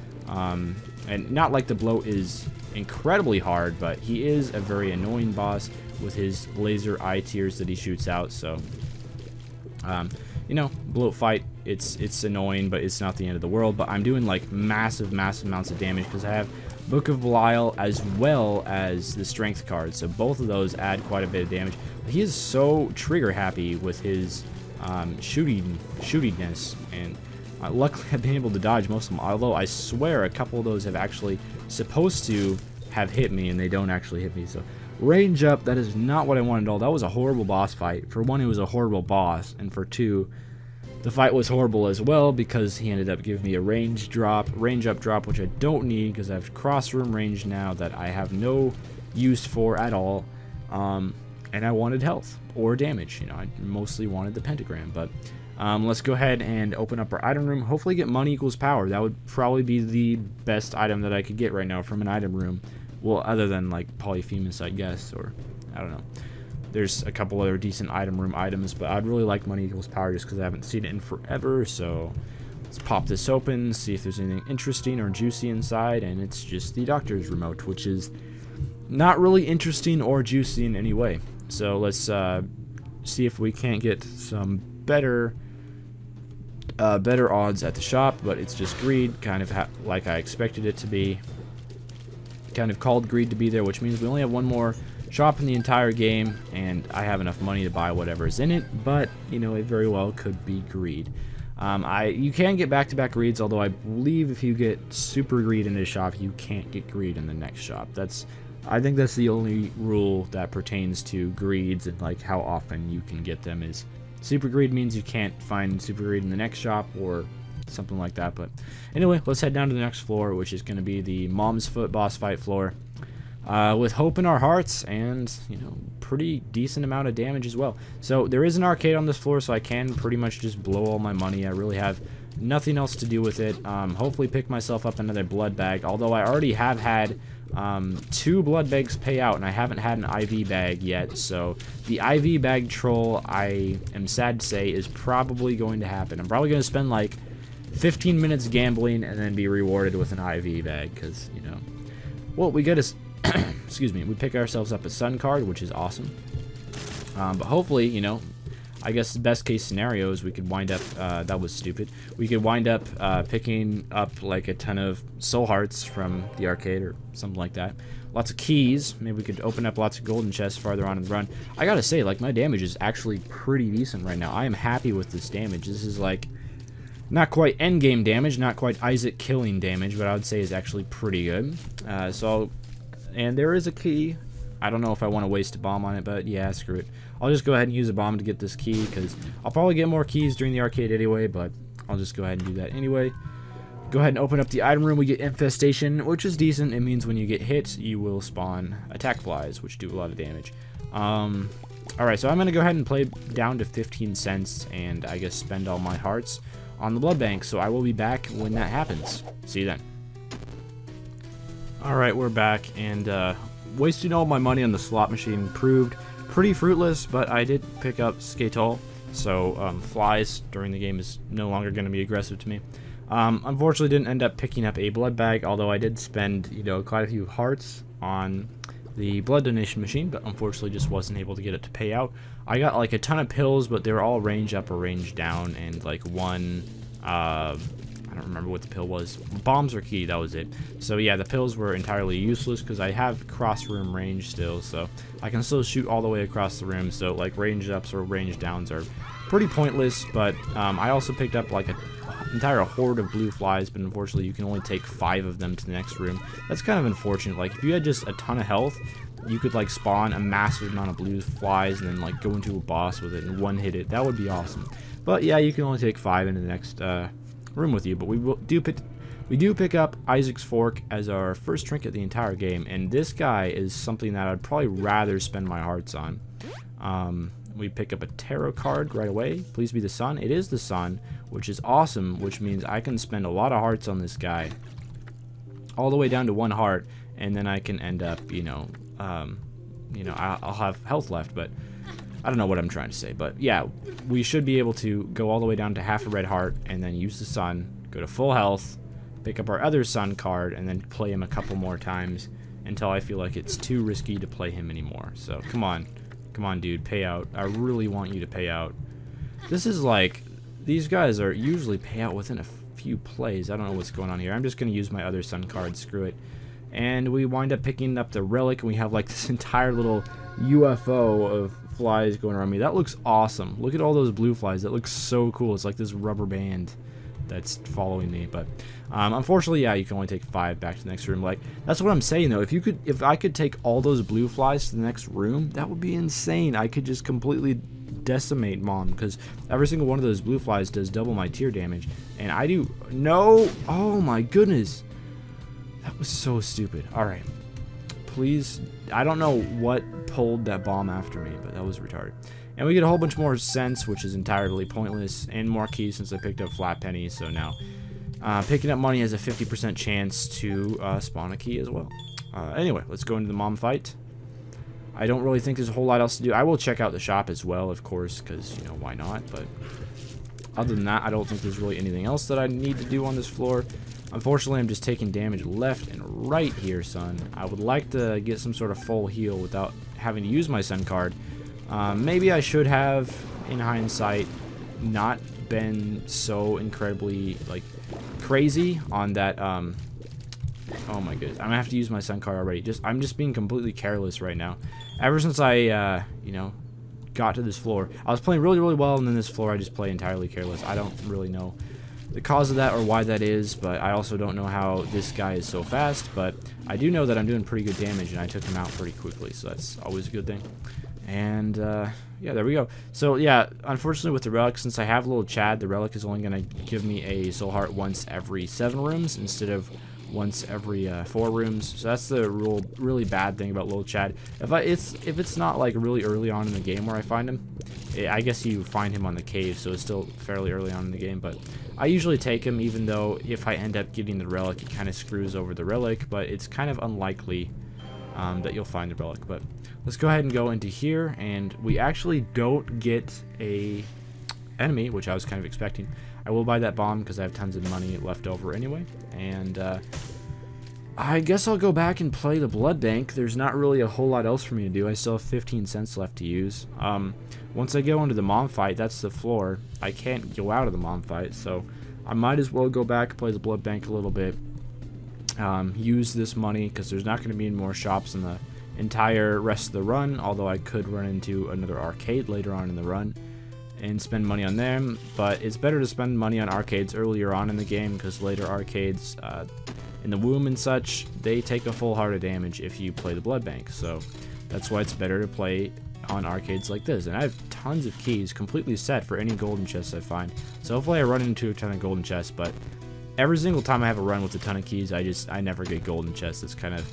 And not like the bloat is incredibly hard, but he is a very annoying boss with his laser eye tears that he shoots out. So, you know, bloat fight, it's annoying, but it's not the end of the world. But I'm doing like massive amounts of damage because I have Book of Belial as well as the strength card. So both of those add quite a bit of damage. He is so trigger happy with his shootiness, and luckily I've been able to dodge most of them, although I swear a couple of those have actually supposed to have hit me, and they don't actually hit me. So range up, that is not what I wanted at all. That was a horrible boss fight. For one, it was a horrible boss, and for two, the fight was horrible as well because he ended up giving me a range up drop, which I don't need because I have cross room range now that I have no use for at all. And I wanted health or damage. You know, I mostly wanted the pentagram, but let's go ahead and open up our item room. Hopefully get money equals power. That would probably be the best item that I could get right now from an item room. Well, other than like Polyphemus, I guess, or I don't know. There's a couple other decent item room items, but I'd really like money equals power just because I haven't seen it in forever. So let's pop this open, see if there's anything interesting or juicy inside, and it's just the doctor's remote, which is not really interesting or juicy in any way. So let's see if we can't get some better odds at the shop, but it's just greed, kind of like I expected it to be. Kind of called greed to be there, which means we only have one more shop in the entire game, and I have enough money to buy whatever's in it, but, you know, it very well could be greed. You can get back-to-back greeds, although I believe if you get super greed in this shop, you can't get greed in the next shop. I think that's the only rule that pertains to greeds and, like, how often you can get them is super greed means you can't find super greed in the next shop or something like that. But anyway, let's head down to the next floor, which is going to be the Mom's Foot boss fight floor. With hope in our hearts and, you know, pretty decent amount of damage as well. So there is an arcade on this floor, so I can pretty much just blow all my money. I really have nothing else to do with it. Hopefully pick myself up another blood bag, although I already have had 2 blood bags pay out, and I haven't had an IV bag yet. So the IV bag troll, I am sad to say, is probably going to happen. I'm probably going to spend like 15 minutes gambling and then be rewarded with an IV bag, because, you know, well, we get a excuse me, we pick ourselves up a sun card, which is awesome. But hopefully, you know, I guess the best case scenario is we could wind up, that was stupid, we could wind up picking up like a ton of soul hearts from the arcade or something like that. Lots of keys, maybe we could open up lots of golden chests farther on in the run. I gotta say, like, my damage is actually pretty decent right now. I am happy with this damage. This is like, not quite endgame damage, not quite Isaac killing damage, but I would say is actually pretty good. And there is a key. I don't know if I want to waste a bomb on it, but yeah, screw it. I'll just go ahead and use a bomb to get this key, because I'll probably get more keys during the arcade anyway, but I'll just go ahead and do that anyway. Go ahead and open up the item room. We get Infestation, which is decent. It means when you get hit, you will spawn attack flies, which do a lot of damage. Alright, so I'm going to go ahead and play down to 15 cents, and I guess spend all my hearts on the blood bank, so I will be back when that happens. See you then. Alright, we're back, and wasting all my money on the slot machine proved pretty fruitless, but I did pick up Skatal, so flies during the game is no longer going to be aggressive to me. Unfortunately didn't end up picking up a blood bag, although I did spend, you know, quite a few hearts on the blood donation machine, but unfortunately just wasn't able to get it to pay out. I got like a ton of pills, but they were all range up or range down, and like one, I don't remember what the pill was. Bombs or key, that was it. So yeah, the pills were entirely useless because I have cross room range still, so I can still shoot all the way across the room. So like range ups or range downs are pretty pointless, but I also picked up like an entire horde of blue flies, but unfortunately you can only take 5 of them to the next room. That's kind of unfortunate. Like if you had just a ton of health, you could like spawn a massive amount of blue flies and then like go into a boss with it and one hit it. That would be awesome. But yeah, you can only take 5 into the next room with you. But we do pick up Isaac's Fork as our first trinket of the entire game, and this guy is something that I'd probably rather spend my hearts on. We pick up a tarot card right away. Please be the sun. It is the sun, which is awesome, which means I can spend a lot of hearts on this guy, all the way down to 1 heart, and then I can end up, I'll have health left, but I don't know what I'm trying to say. But yeah, we should be able to go all the way down to half a red heart, and then use the sun, go to full health, pick up our other sun card, and then play him a couple more times until I feel like it's too risky to play him anymore. So come on, dude, pay out. I really want you to pay out. This is like, these guys are usually pay out within a few plays. I don't know what's going on here. I'm just going to use my other sun card, screw it. And we wind up picking up the relic, and we have like this entire little UFO of flies going around me. That looks awesome. Look at all those blue flies. That looks so cool. It's like this rubber band that's following me. But unfortunately, yeah, you can only take 5 back to the next room. Like, that's what I'm saying though. If I could take all those blue flies to the next room, that would be insane. I could just completely decimate Mom, because every single one of those blue flies does double my tier damage, and I do no. Oh my goodness, that was so stupid. All right, please, I don't know what pulled that bomb after me, but that was retarded. And we get a whole bunch more cents, which is entirely pointless, and more keys since I picked up flat pennies. So now picking up money has a 50% chance to spawn a key as well. Anyway, let's go into the Mom fight. I don't really think there's a whole lot else to do. I will check out the shop as well, of course, because, you know, why not? But other than that, I don't think there's really anything else that I need to do on this floor. Unfortunately, I'm just taking damage left and right here, son. I would like to get some sort of full heal without having to use my sun card. Maybe I should have, in hindsight, not been so incredibly, like, crazy on that, oh my goodness, I'm gonna have to use my sun card already. I'm just being completely careless right now. Ever since I, you know, got to this floor, I was playing really, really well, and then this floor I just play entirely careless. I don't really know the cause of that or why that is, but I also don't know how this guy is so fast, but I do know that I'm doing pretty good damage, and I took him out pretty quickly, so that's always a good thing. And, yeah, there we go. So, yeah, unfortunately with the relic, since I have little Chad, the relic is only going to give me a soul heart once every 7 rooms instead of once every 4 rooms. So that's the really bad thing about little Chad. If it's not like really early on in the game where I find him, I guess you find him on the cave, so it's still fairly early on in the game, but I usually take him, even though if I end up getting the relic, it kind of screws over the relic, but it's kind of unlikely that you'll find the relic. But let's go ahead and go into here, and we actually don't get a enemy, which I was kind of expecting. I will buy that bomb because I have tons of money left over anyway, and I guess I'll go back and play the blood bank. There's not really a whole lot else for me to do. I still have 15 cents left to use. Once I go into the mom fight, that's the floor. I can't go out of the mom fight, so I might as well go back and play the blood bank a little bit. Use this money because there's not going to be any more shops in the entire rest of the run, although I could run into another arcade later on in the run and spend money on them, but it's better to spend money on arcades earlier on in the game because later arcades in the womb and such, they take a full heart of damage if you play the blood bank, so that's why it's better to play on arcades like this. And I have tons of keys completely set for any golden chests I find, so hopefully I run into a ton of golden chests, but every single time I have a run with a ton of keys, I never get golden chests. It's kind of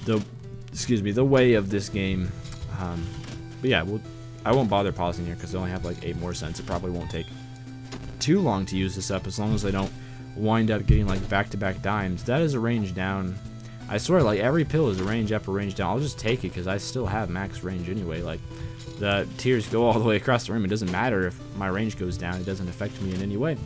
the way of this game. But yeah, I won't bother pausing here because I only have like 8 more cents. It probably won't take too long to use this up as long as I don't wind up getting like back-to-back dimes. That is a range down. I swear, like, every pill is a range up or range down. I'll just take it because I still have max range anyway. Like, the tiers go all the way across the room. It doesn't matter if my range goes down. It doesn't affect me in any way.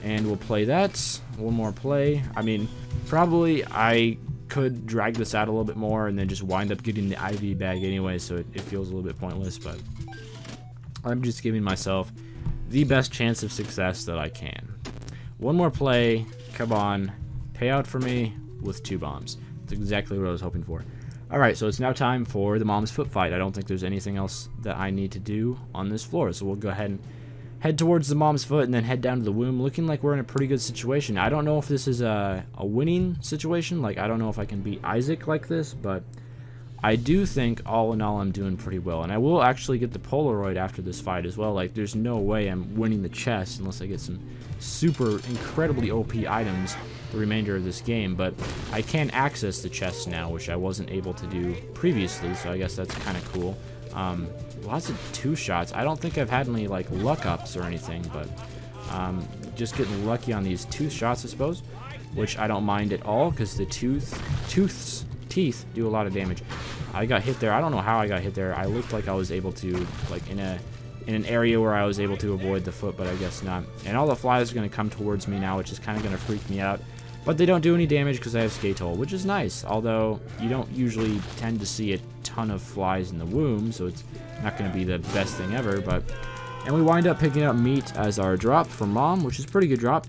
And we'll play that. One more play. I mean, probably I could drag this out a little bit more and then just wind up getting the IV bag anyway, so it feels a little bit pointless, but I'm just giving myself the best chance of success that I can. One more play. Come on. Pay out for me with 2 bombs. That's exactly what I was hoping for. Alright, so it's now time for the mom's foot fight. I don't think there's anything else that I need to do on this floor, so we'll go ahead and head towards the mom's foot and then head down to the womb, looking like we're in a pretty good situation. I don't know if this is a winning situation. Like, I don't know if I can beat Isaac like this, but I do think all in all I'm doing pretty well. And I will actually get the Polaroid after this fight as well. Like, there's no way I'm winning the chest unless I get some super incredibly OP items the remainder of this game, but I can access the chest now, which I wasn't able to do previously, so I guess that's kind of cool. Lots of 2 shots. I don't think I've had any like luck ups or anything, but just getting lucky on these 2 shots, I suppose, which I don't mind at all because the teeth do a lot of damage. I got hit there. I don't know how I got hit there. I looked like I was able to, like, in an area where I was able to avoid the foot, but I guess not. And all the flies are going to come towards me now, which is kind of going to freak me out. But they don't do any damage because I have skate hole, which is nice. Although you don't usually tend to see a ton of flies in the womb, so it's not going to be the best thing ever. And we wind up picking up meat as our drop from Mom, which is a pretty good drop.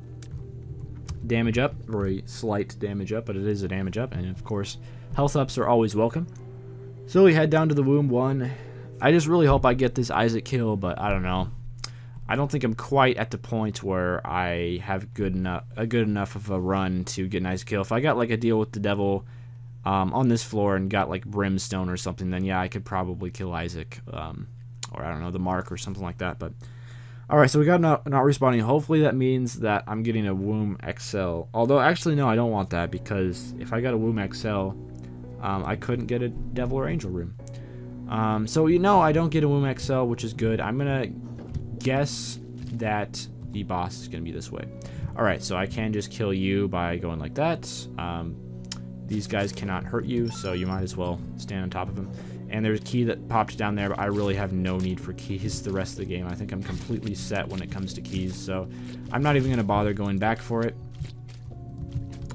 Damage up, very slight damage up, but it is a damage up. And of course, health ups are always welcome. So we head down to the womb 1. I just really hope I get this Isaac kill, but I don't know. I don't think I'm quite at the point where I have a good enough of a run to get an Isaac kill. If I got like a deal with the devil on this floor and got like brimstone or something, then yeah, I could probably kill Isaac, or I don't know, the mark or something like that. But all right, so we got not respawning. Hopefully that means that I'm getting a womb XL. Although actually no, I don't want that because if I got a womb XL, I couldn't get a devil or angel room. So you know I don't get a womb XL, which is good. I'm gonna guess that the boss is gonna be this way. Alright, so I can just kill you by going like that. These guys cannot hurt you, so you might as well stand on top of them. And there's a key that popped down there, but I really have no need for keys the rest of the game. I think I'm completely set when it comes to keys, so I'm not even gonna bother going back for it.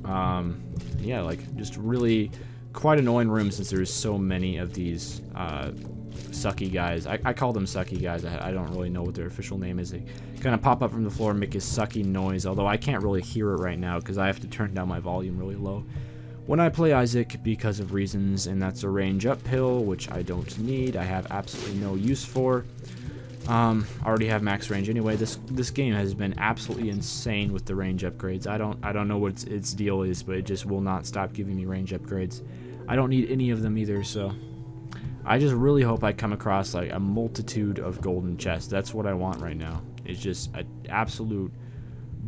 Yeah, like, just really quite annoying room since there's so many of these sucky guys. I call them sucky guys. I don't really know what their official name is. They kind of pop up from the floor and make a sucky noise, although I can't really hear it right now because I have to turn down my volume really low when I play Isaac because of reasons, and that's a range uphill, which I don't need. I have absolutely no use for. I already have max range anyway. This game has been absolutely insane with the range upgrades. I don't know what its deal is, but it just will not stop giving me range upgrades. I don't need any of them either, so I just really hope I come across like a multitude of golden chests. That's what I want right now. It's just an absolute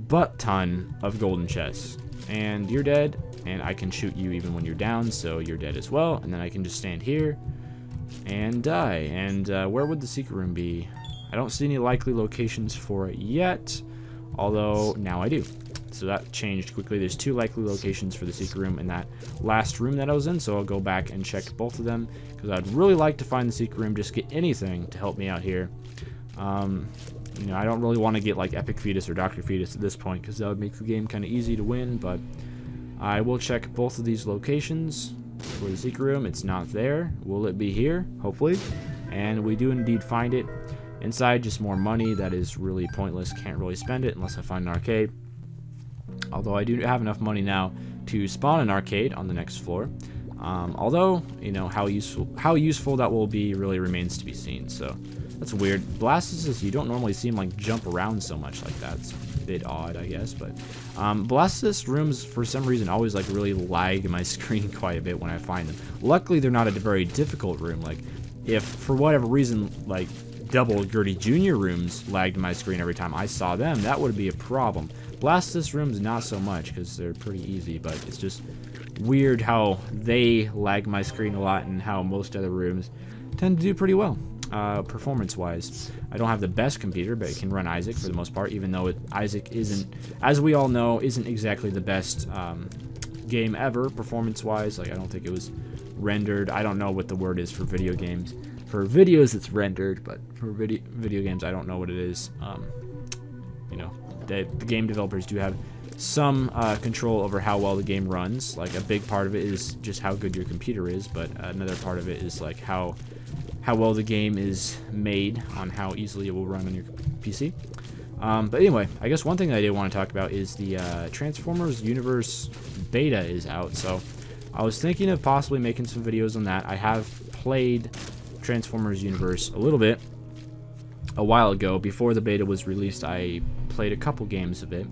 butt ton of golden chests. And you're dead, and I can shoot you even when you're down, so you're dead as well. And then I can just stand here and die. And where would the secret room be? I don't see any likely locations for it yet, although now I do. So that changed quickly. There's 2 likely locations for the secret room in that last room that I was in, so I'll go back and check both of them, because I'd really like to find the secret room, just get anything to help me out here. You know, I don't really want to get like Epic Fetus or Dr. Fetus at this point, because that would make the game kind of easy to win, but I will check both of these locations for the secret room. It's not there. Will it be here? Hopefully. And we do indeed find it. Inside, just more money. That is really pointless. Can't really spend it unless I find an arcade. Although I do have enough money now to spawn an arcade on the next floor. Although, you know, how useful that will be really remains to be seen. So that's weird. Blastocysts, you don't normally see them like jump around so much like that. It's a bit odd, I guess. But Blastocyst rooms, for some reason, always like really lag my screen quite a bit when I find them. Luckily, they're not a very difficult room. Like, if for whatever reason, like double Gertie Jr. rooms lagged my screen every time I saw them, that would be a problem. Blastocyst rooms, not so much, because they're pretty easy, but it's just weird how they lag my screen a lot and how most other rooms tend to do pretty well, performance-wise. I don't have the best computer, but it can run Isaac for the most part, even though Isaac isn't, as we all know, isn't exactly the best game ever, performance-wise. Like, I don't think it was rendered. I don't know what the word is for video games. For videos, it's rendered, but for video games, I don't know what it is. You know, the game developers do have some control over how well the game runs. Like, a big part of it is just how good your computer is, but another part of it is like how well the game is made on how easily it will run on your PC. But anyway, I guess one thing that I did want to talk about is the Transformers Universe beta is out. So I was thinking of possibly making some videos on that. I have played Transformers Universe a little bit a while ago. Before the beta was released, I played a couple games of it.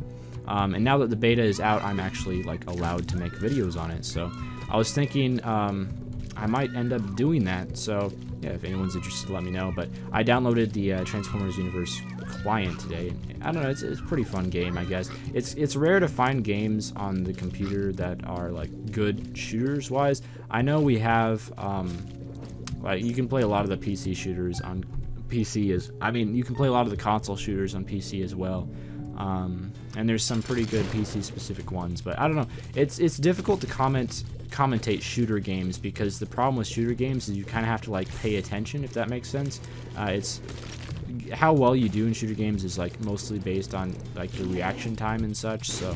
And now that the beta is out, I'm actually like allowed to make videos on it. So I was thinking I might end up doing that. So yeah, if anyone's interested, let me know. But I downloaded the Transformers Universe client today. I don't know, it's a pretty fun game, I guess. It's rare to find games on the computer that are like good shooters wise. I know we have like, you can play a lot of the PC shooters on PC you can play a lot of the console shooters on PC as well. And there's some pretty good PC specific ones, but I don't know. It's difficult to commentate shooter games, because the problem with shooter games is you kind of have to like pay attention, if that makes sense. It's how well you do in shooter games is like mostly based on like your reaction time and such. So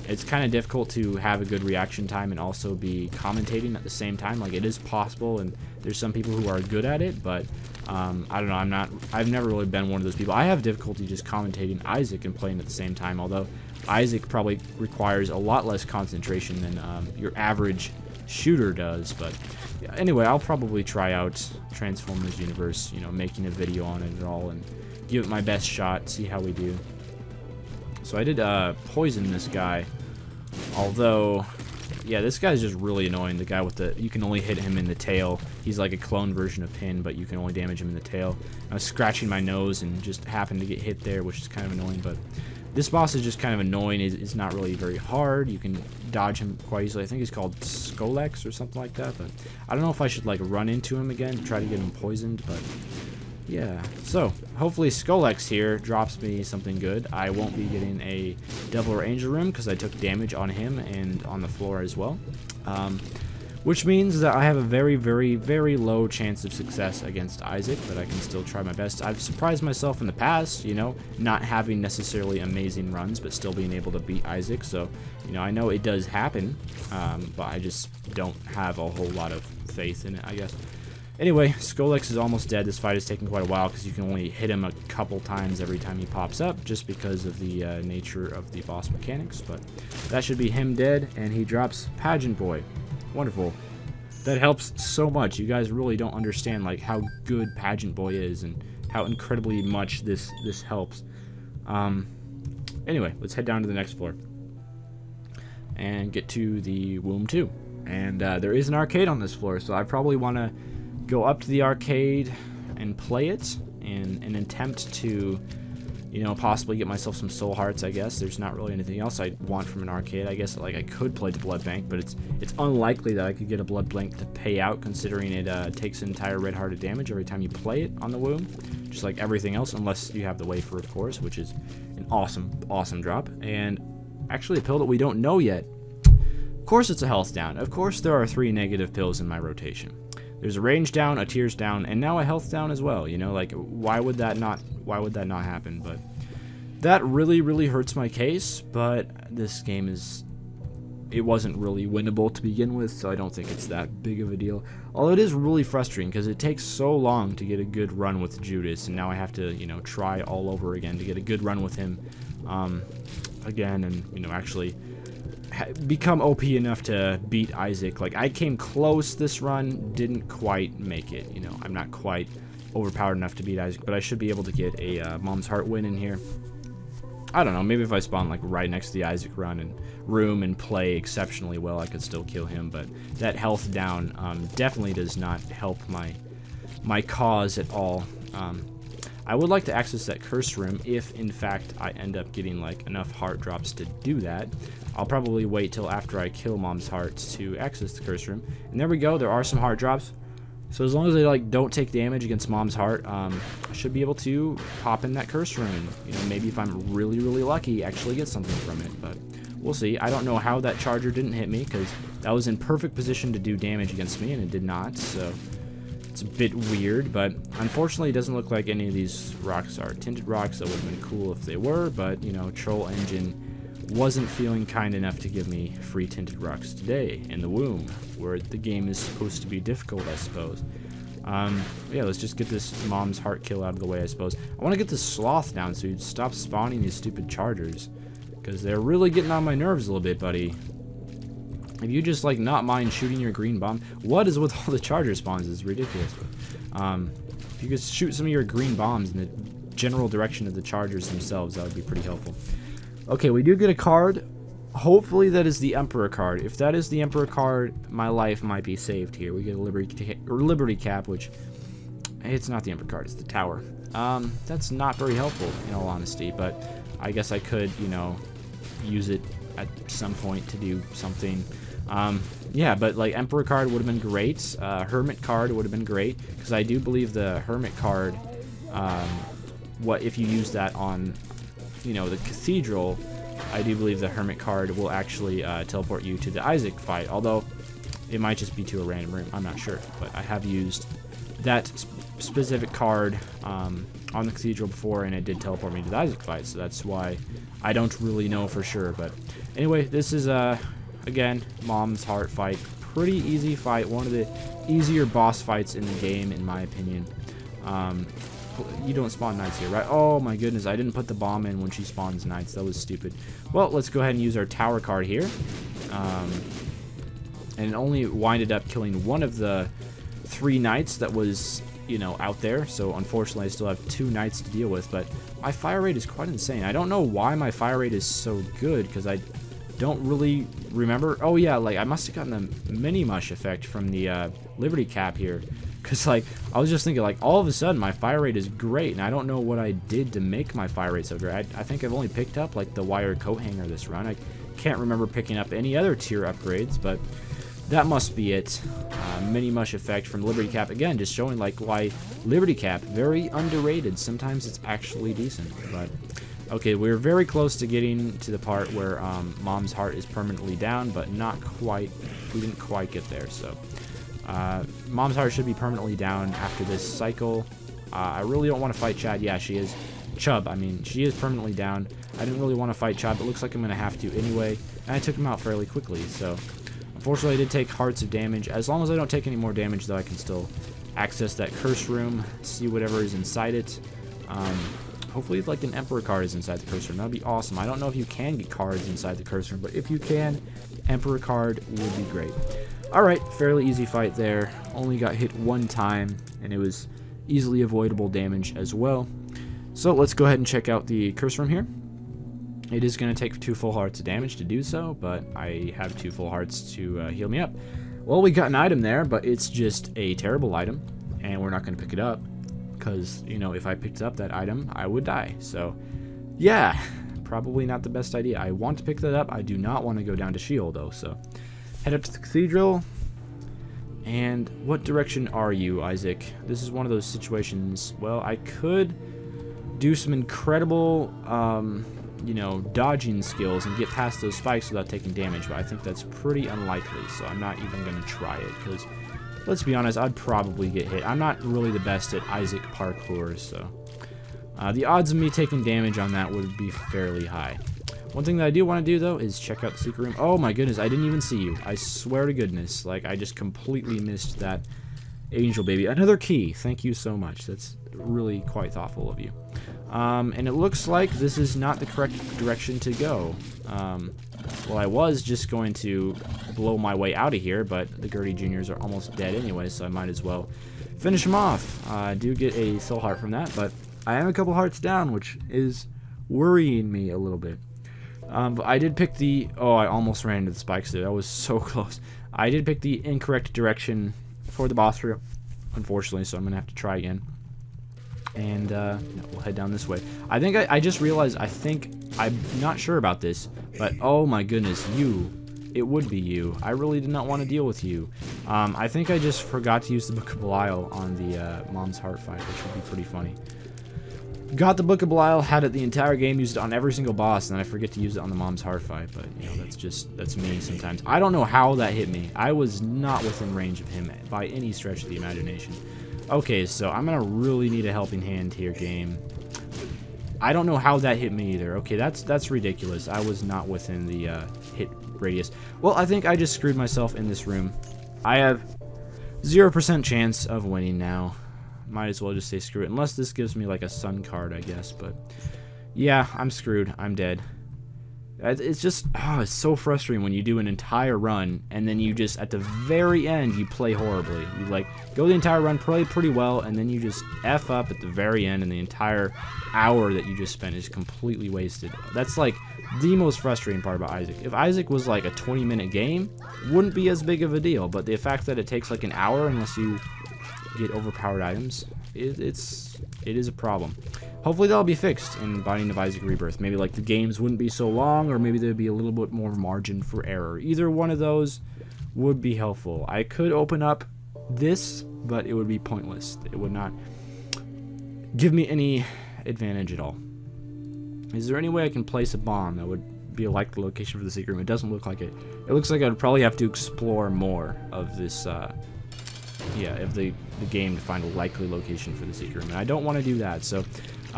it's kind of difficult to have a good reaction time and also be commentating at the same time. Like, it is possible, and there's some people who are good at it, but I don't know, I've never really been one of those people. I have difficulty just commentating Isaac and playing at the same time, although Isaac probably requires a lot less concentration than your average shooter does. But yeah, anyway, I'll probably try out Transformers Universe, you know, making a video on it at all, and give it my best shot, see how we do. So I did poison this guy, although, yeah, this guy's just really annoying. The guy with the, you can only hit him in the tail. He's like a clone version of Pin, but you can only damage him in the tail. I was scratching my nose and just happened to get hit there, which is kind of annoying, but this boss is just kind of annoying. It's not really very hard. You can dodge him quite easily. I think he's called Skolex or something like that, but I don't know if I should like run into him again to try to get him poisoned, but yeah. So hopefully Skolex here drops me something good. I won't be getting a Devil or Angel room because I took damage on him and on the floor as well. which means that I have a very, very, very low chance of success against Isaac, but I can still try my best. I've surprised myself in the past, you know, not having necessarily amazing runs, but still being able to beat Isaac, so, you know, I know it does happen, but I just don't have a whole lot of faith in it, I guess. Anyway, Skolex is almost dead. This fight is taking quite a while because you can only hit him a couple times every time he pops up, just because of the nature of the boss mechanics, but that should be him dead, and he drops Pageant Boy. Wonderful. That helps so much. You guys really don't understand like how good Pageant Boy is and how incredibly much this helps. Anyway, let's head down to the next floor and get to the Womb 2. And there is an arcade on this floor, so I probably want to go up to the arcade and play it in an attempt to, you know, possibly get myself some soul hearts, I guess. There's not really anything else I want from an arcade. I guess, like, I could play the blood bank, but it's unlikely that I could get a blood bank to pay out, considering it takes entire red-hearted damage every time you play it on the Womb, just like everything else, unless you have the wafer, of course, which is an awesome, awesome drop, and actually a pill that we don't know yet. Of course it's a health down. Of course there are 3 negative pills in my rotation. There's a range down, a tears down, and now a health down as well. You know, like, why would that not happen? But that really, really hurts my case. But this game it wasn't really winnable to begin with, so I don't think it's that big of a deal. Although it is really frustrating because it takes so long to get a good run with Judas, and now I have to, you know, try all over again to get a good run with him again, and, you know, actually become OP enough to beat Isaac. Like, I came close this run, didn't quite make it. You know, I'm not quite overpowered enough to beat Isaac, but I should be able to get a Mom's Heart win in here. I don't know, maybe if I spawn like right next to the Isaac run and room and play exceptionally well, I could still kill him, but that health down definitely does not help my cause at all. I would like to access that curse room if, in fact, I end up getting like enough heart drops to do that. I'll probably wait till after I kill Mom's Hearts to access the curse room. And there we go, there are some heart drops. So as long as they like don't take damage against Mom's Heart, I should be able to pop in that curse room. And, you know, maybe if I'm really, really lucky, actually get something from it. But we'll see. I don't know how that charger didn't hit me, because that was in perfect position to do damage against me, and it did not. So it's a bit weird, but unfortunately it doesn't look like any of these rocks are tinted rocks. That would have been cool if they were, but, you know, Troll Engine wasn't feeling kind enough to give me free tinted rocks today in the Womb, where the game is supposed to be difficult, I suppose. Yeah, let's just get this Mom's Heart kill out of the way, I suppose. I want to get this Sloth down so you'd stop spawning these stupid chargers, because they're really getting on my nerves a little bit, buddy. If you just, like, not mind shooting your green bomb, what is with all the charger spawns? It's ridiculous. If you could shoot some of your green bombs in the general direction of the chargers themselves, that would be pretty helpful. Okay, we do get a card. Hopefully that is the Emperor card. If that is the Emperor card, my life might be saved here. We get a Liberty Cap, which, it's not the Emperor card, it's the Tower. That's not very helpful, in all honesty, but I guess I could, you know, use it at some point to do something. Yeah, but like Emperor card would have been great. Hermit card would have been great, because I do believe the Hermit card, what if you use that on, you know, the Cathedral, I do believe the Hermit card will actually teleport you to the Isaac fight, although it might just be to a random room, I'm not sure, but I have used that specific card on the Cathedral before, and it did teleport me to the Isaac fight, so that's why I don't really know for sure. But anyway, this is again, Mom's Heart fight. Pretty easy fight, one of the easier boss fights in the game, in my opinion. You don't spawn knights here, right? Oh my goodness, I didn't put the bomb in when she spawns knights. That was stupid. Well, let's go ahead and use our Tower card here. And it only winded up killing one of the 3 knights that was, you know, out there. So unfortunately, I still have 2 knights to deal with. But my fire rate is quite insane. I don't know why my fire rate is so good, because I don't really remember. Oh yeah, like I must have gotten the mini mush effect from the Liberty Cap here. Because, like, I was just thinking, like, all of a sudden, my fire rate is great, and I don't know what I did to make my fire rate so great. I think I've only picked up, like, the wire coat hanger this run. I can't remember picking up any other tier upgrades, but that must be it. Mini mush effect from Liberty Cap. Again, just showing, like, why Liberty Cap, very underrated. Sometimes it's actually decent, but Okay, we're very close to getting to the part where Mom's heart is permanently down, but not quite. We didn't quite get there, so Mom's heart should be permanently down after this cycle. I really don't want to fight Chad. Yeah, she is. Chubb, I mean, she is permanently down. I didn't really want to fight Chad, but looks like I'm going to have to anyway. And I took him out fairly quickly, so unfortunately I did take hearts of damage. As long as I don't take any more damage, though, I can still access that curse room, see whatever is inside it. Hopefully, like, an Emperor card is inside the curse room. That would be awesome. I don't know if you can get cards inside the curse room, but if you can, Emperor card would be great. Alright, fairly easy fight there. Only got hit one time, and it was easily avoidable damage as well. So let's go ahead and check out the curse room here. It is going to take 2 full hearts of damage to do so, but I have 2 full hearts to heal me up. Well, we got an item there, but it's just a terrible item, and we're not going to pick it up, because, you know, if I picked up that item, I would die. So, yeah, probably not the best idea. I want to pick that up. I do not want to go down to Sheol, though, so head up to the cathedral. And what direction are you, Isaac? This is one of those situations. Well, I could do some incredible, you know, dodging skills and get past those spikes without taking damage, but I think that's pretty unlikely, so I'm not even going to try it, because, let's be honest, I'd probably get hit. I'm not really the best at Isaac parkour, so the odds of me taking damage on that would be fairly high. One thing that I do want to do, though, is check out the secret room. Oh my goodness, I didn't even see you. I swear to goodness, like, I just completely missed that angel baby. Another key. Thank you so much. That's really quite thoughtful of you. And it looks like this is not the correct direction to go. Well, I was just going to blow my way out of here, but the Gertie Juniors are almost dead anyway, so I might as well finish them off. I do get a soul heart from that, but I am a couple hearts down, which is worrying me a little bit. But I did pick the... Oh, I almost ran into the spikes there. That was so close. I did pick the incorrect direction for the boss room, unfortunately, so I'm going to have to try again. And we'll head down this way. I think I just realized, I'm not sure about this, but oh my goodness, it would be you. I really did not want to deal with you. I think I just forgot to use the Book of Belial on the Mom's Heart fight, which would be pretty funny. Got the Book of Belial, had it the entire game, used it on every single boss, and then I forget to use it on the Mom's Heart fight, but, you know, that's me sometimes. I don't know how that hit me. I was not within range of him by any stretch of the imagination. Okay, so I'm gonna really need a helping hand here, game. I don't know how that hit me either. Okay, that's ridiculous. I was not within the hit radius. Well, I think I just screwed myself in this room. I have 0% chance of winning now. Might as well just say screw it. Unless this gives me like a sun card, I guess. But yeah, I'm screwed. I'm dead. It's just, oh, it's so frustrating when you do an entire run and then you just, at the very end, you play horribly. You, like, go the entire run, play pretty well, and then you just F up at the very end and the entire hour that you just spent is completely wasted. That's, like, the most frustrating part about Isaac. If Isaac was, like, a 20-minute game, wouldn't be as big of a deal, but the fact that it takes, like, an hour unless you get overpowered items, it is a problem. Hopefully that'll be fixed in Binding of Isaac Rebirth. Maybe like the games wouldn't be so long, or maybe there'd be a little bit more margin for error. Either one of those would be helpful. I could open up this, but it would be pointless. It would not give me any advantage at all. Is there any way I can place a bomb that would be a likely location for the secret room? It doesn't look like it. It looks like I'd probably have to explore more of this, yeah, of the game to find a likely location for the secret room, and I don't want to do that. So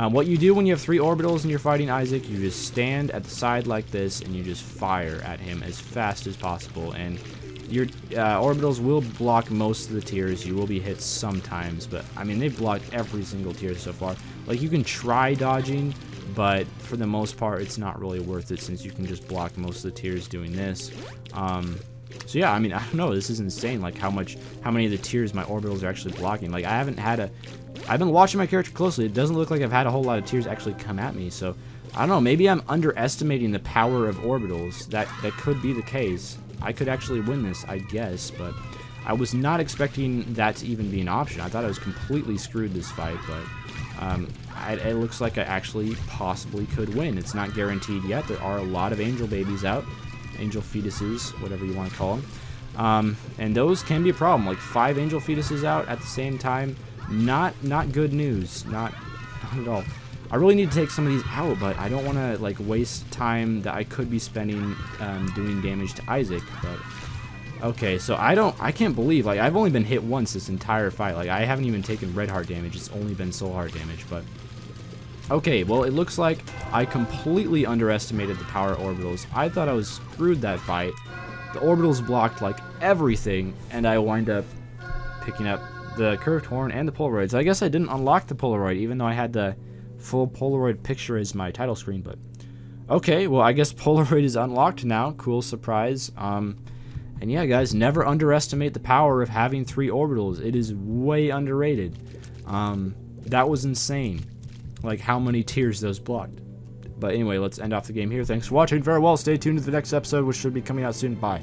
what you do when you have 3 orbitals and you're fighting Isaac, you just stand at the side like this and you just fire at him as fast as possible, and your orbitals will block most of the tiers. You will be hit sometimes, but I mean, they've blocked every single tier so far. Like, you can try dodging, but for the most part it's not really worth it since you can just block most of the tiers doing this. So yeah, I mean, I don't know, this is insane, like how many of the tiers my orbitals are actually blocking. Like, I've been watching my character closely. It doesn't look like I've had a whole lot of tiers actually come at me, so I don't know, maybe I'm underestimating the power of orbitals. That could be the case. I could actually win this, I guess, but I was not expecting that to even be an option. I thought I was completely screwed this fight, but it looks like I actually possibly could win. It's not guaranteed yet. There are a lot of angel babies out. Angel fetuses, whatever you want to call them, and those can be a problem. Like 5 angel fetuses out at the same time, not good news, not at all. I really need to take some of these out, but I don't want to like waste time that I could be spending doing damage to Isaac. But okay, so I can't believe, like, I've only been hit once this entire fight. Like, I haven't even taken red heart damage. It's only been soul heart damage. But okay, well, it looks like I completely underestimated the power of Orbitals. I thought I was screwed that fight. The Orbitals blocked like everything, and I wind up picking up the curved horn and the Polaroids. I guess I didn't unlock the Polaroid, even though I had the full Polaroid picture as my title screen. But okay, well, I guess Polaroid is unlocked now. Cool surprise. And yeah, guys, never underestimate the power of having 3 Orbitals. It is way underrated. That was insane, like how many tiers those blocked. But anyway, let's end off the game here. Thanks for watching. Farewell. Stay tuned to the next episode, which should be coming out soon. Bye.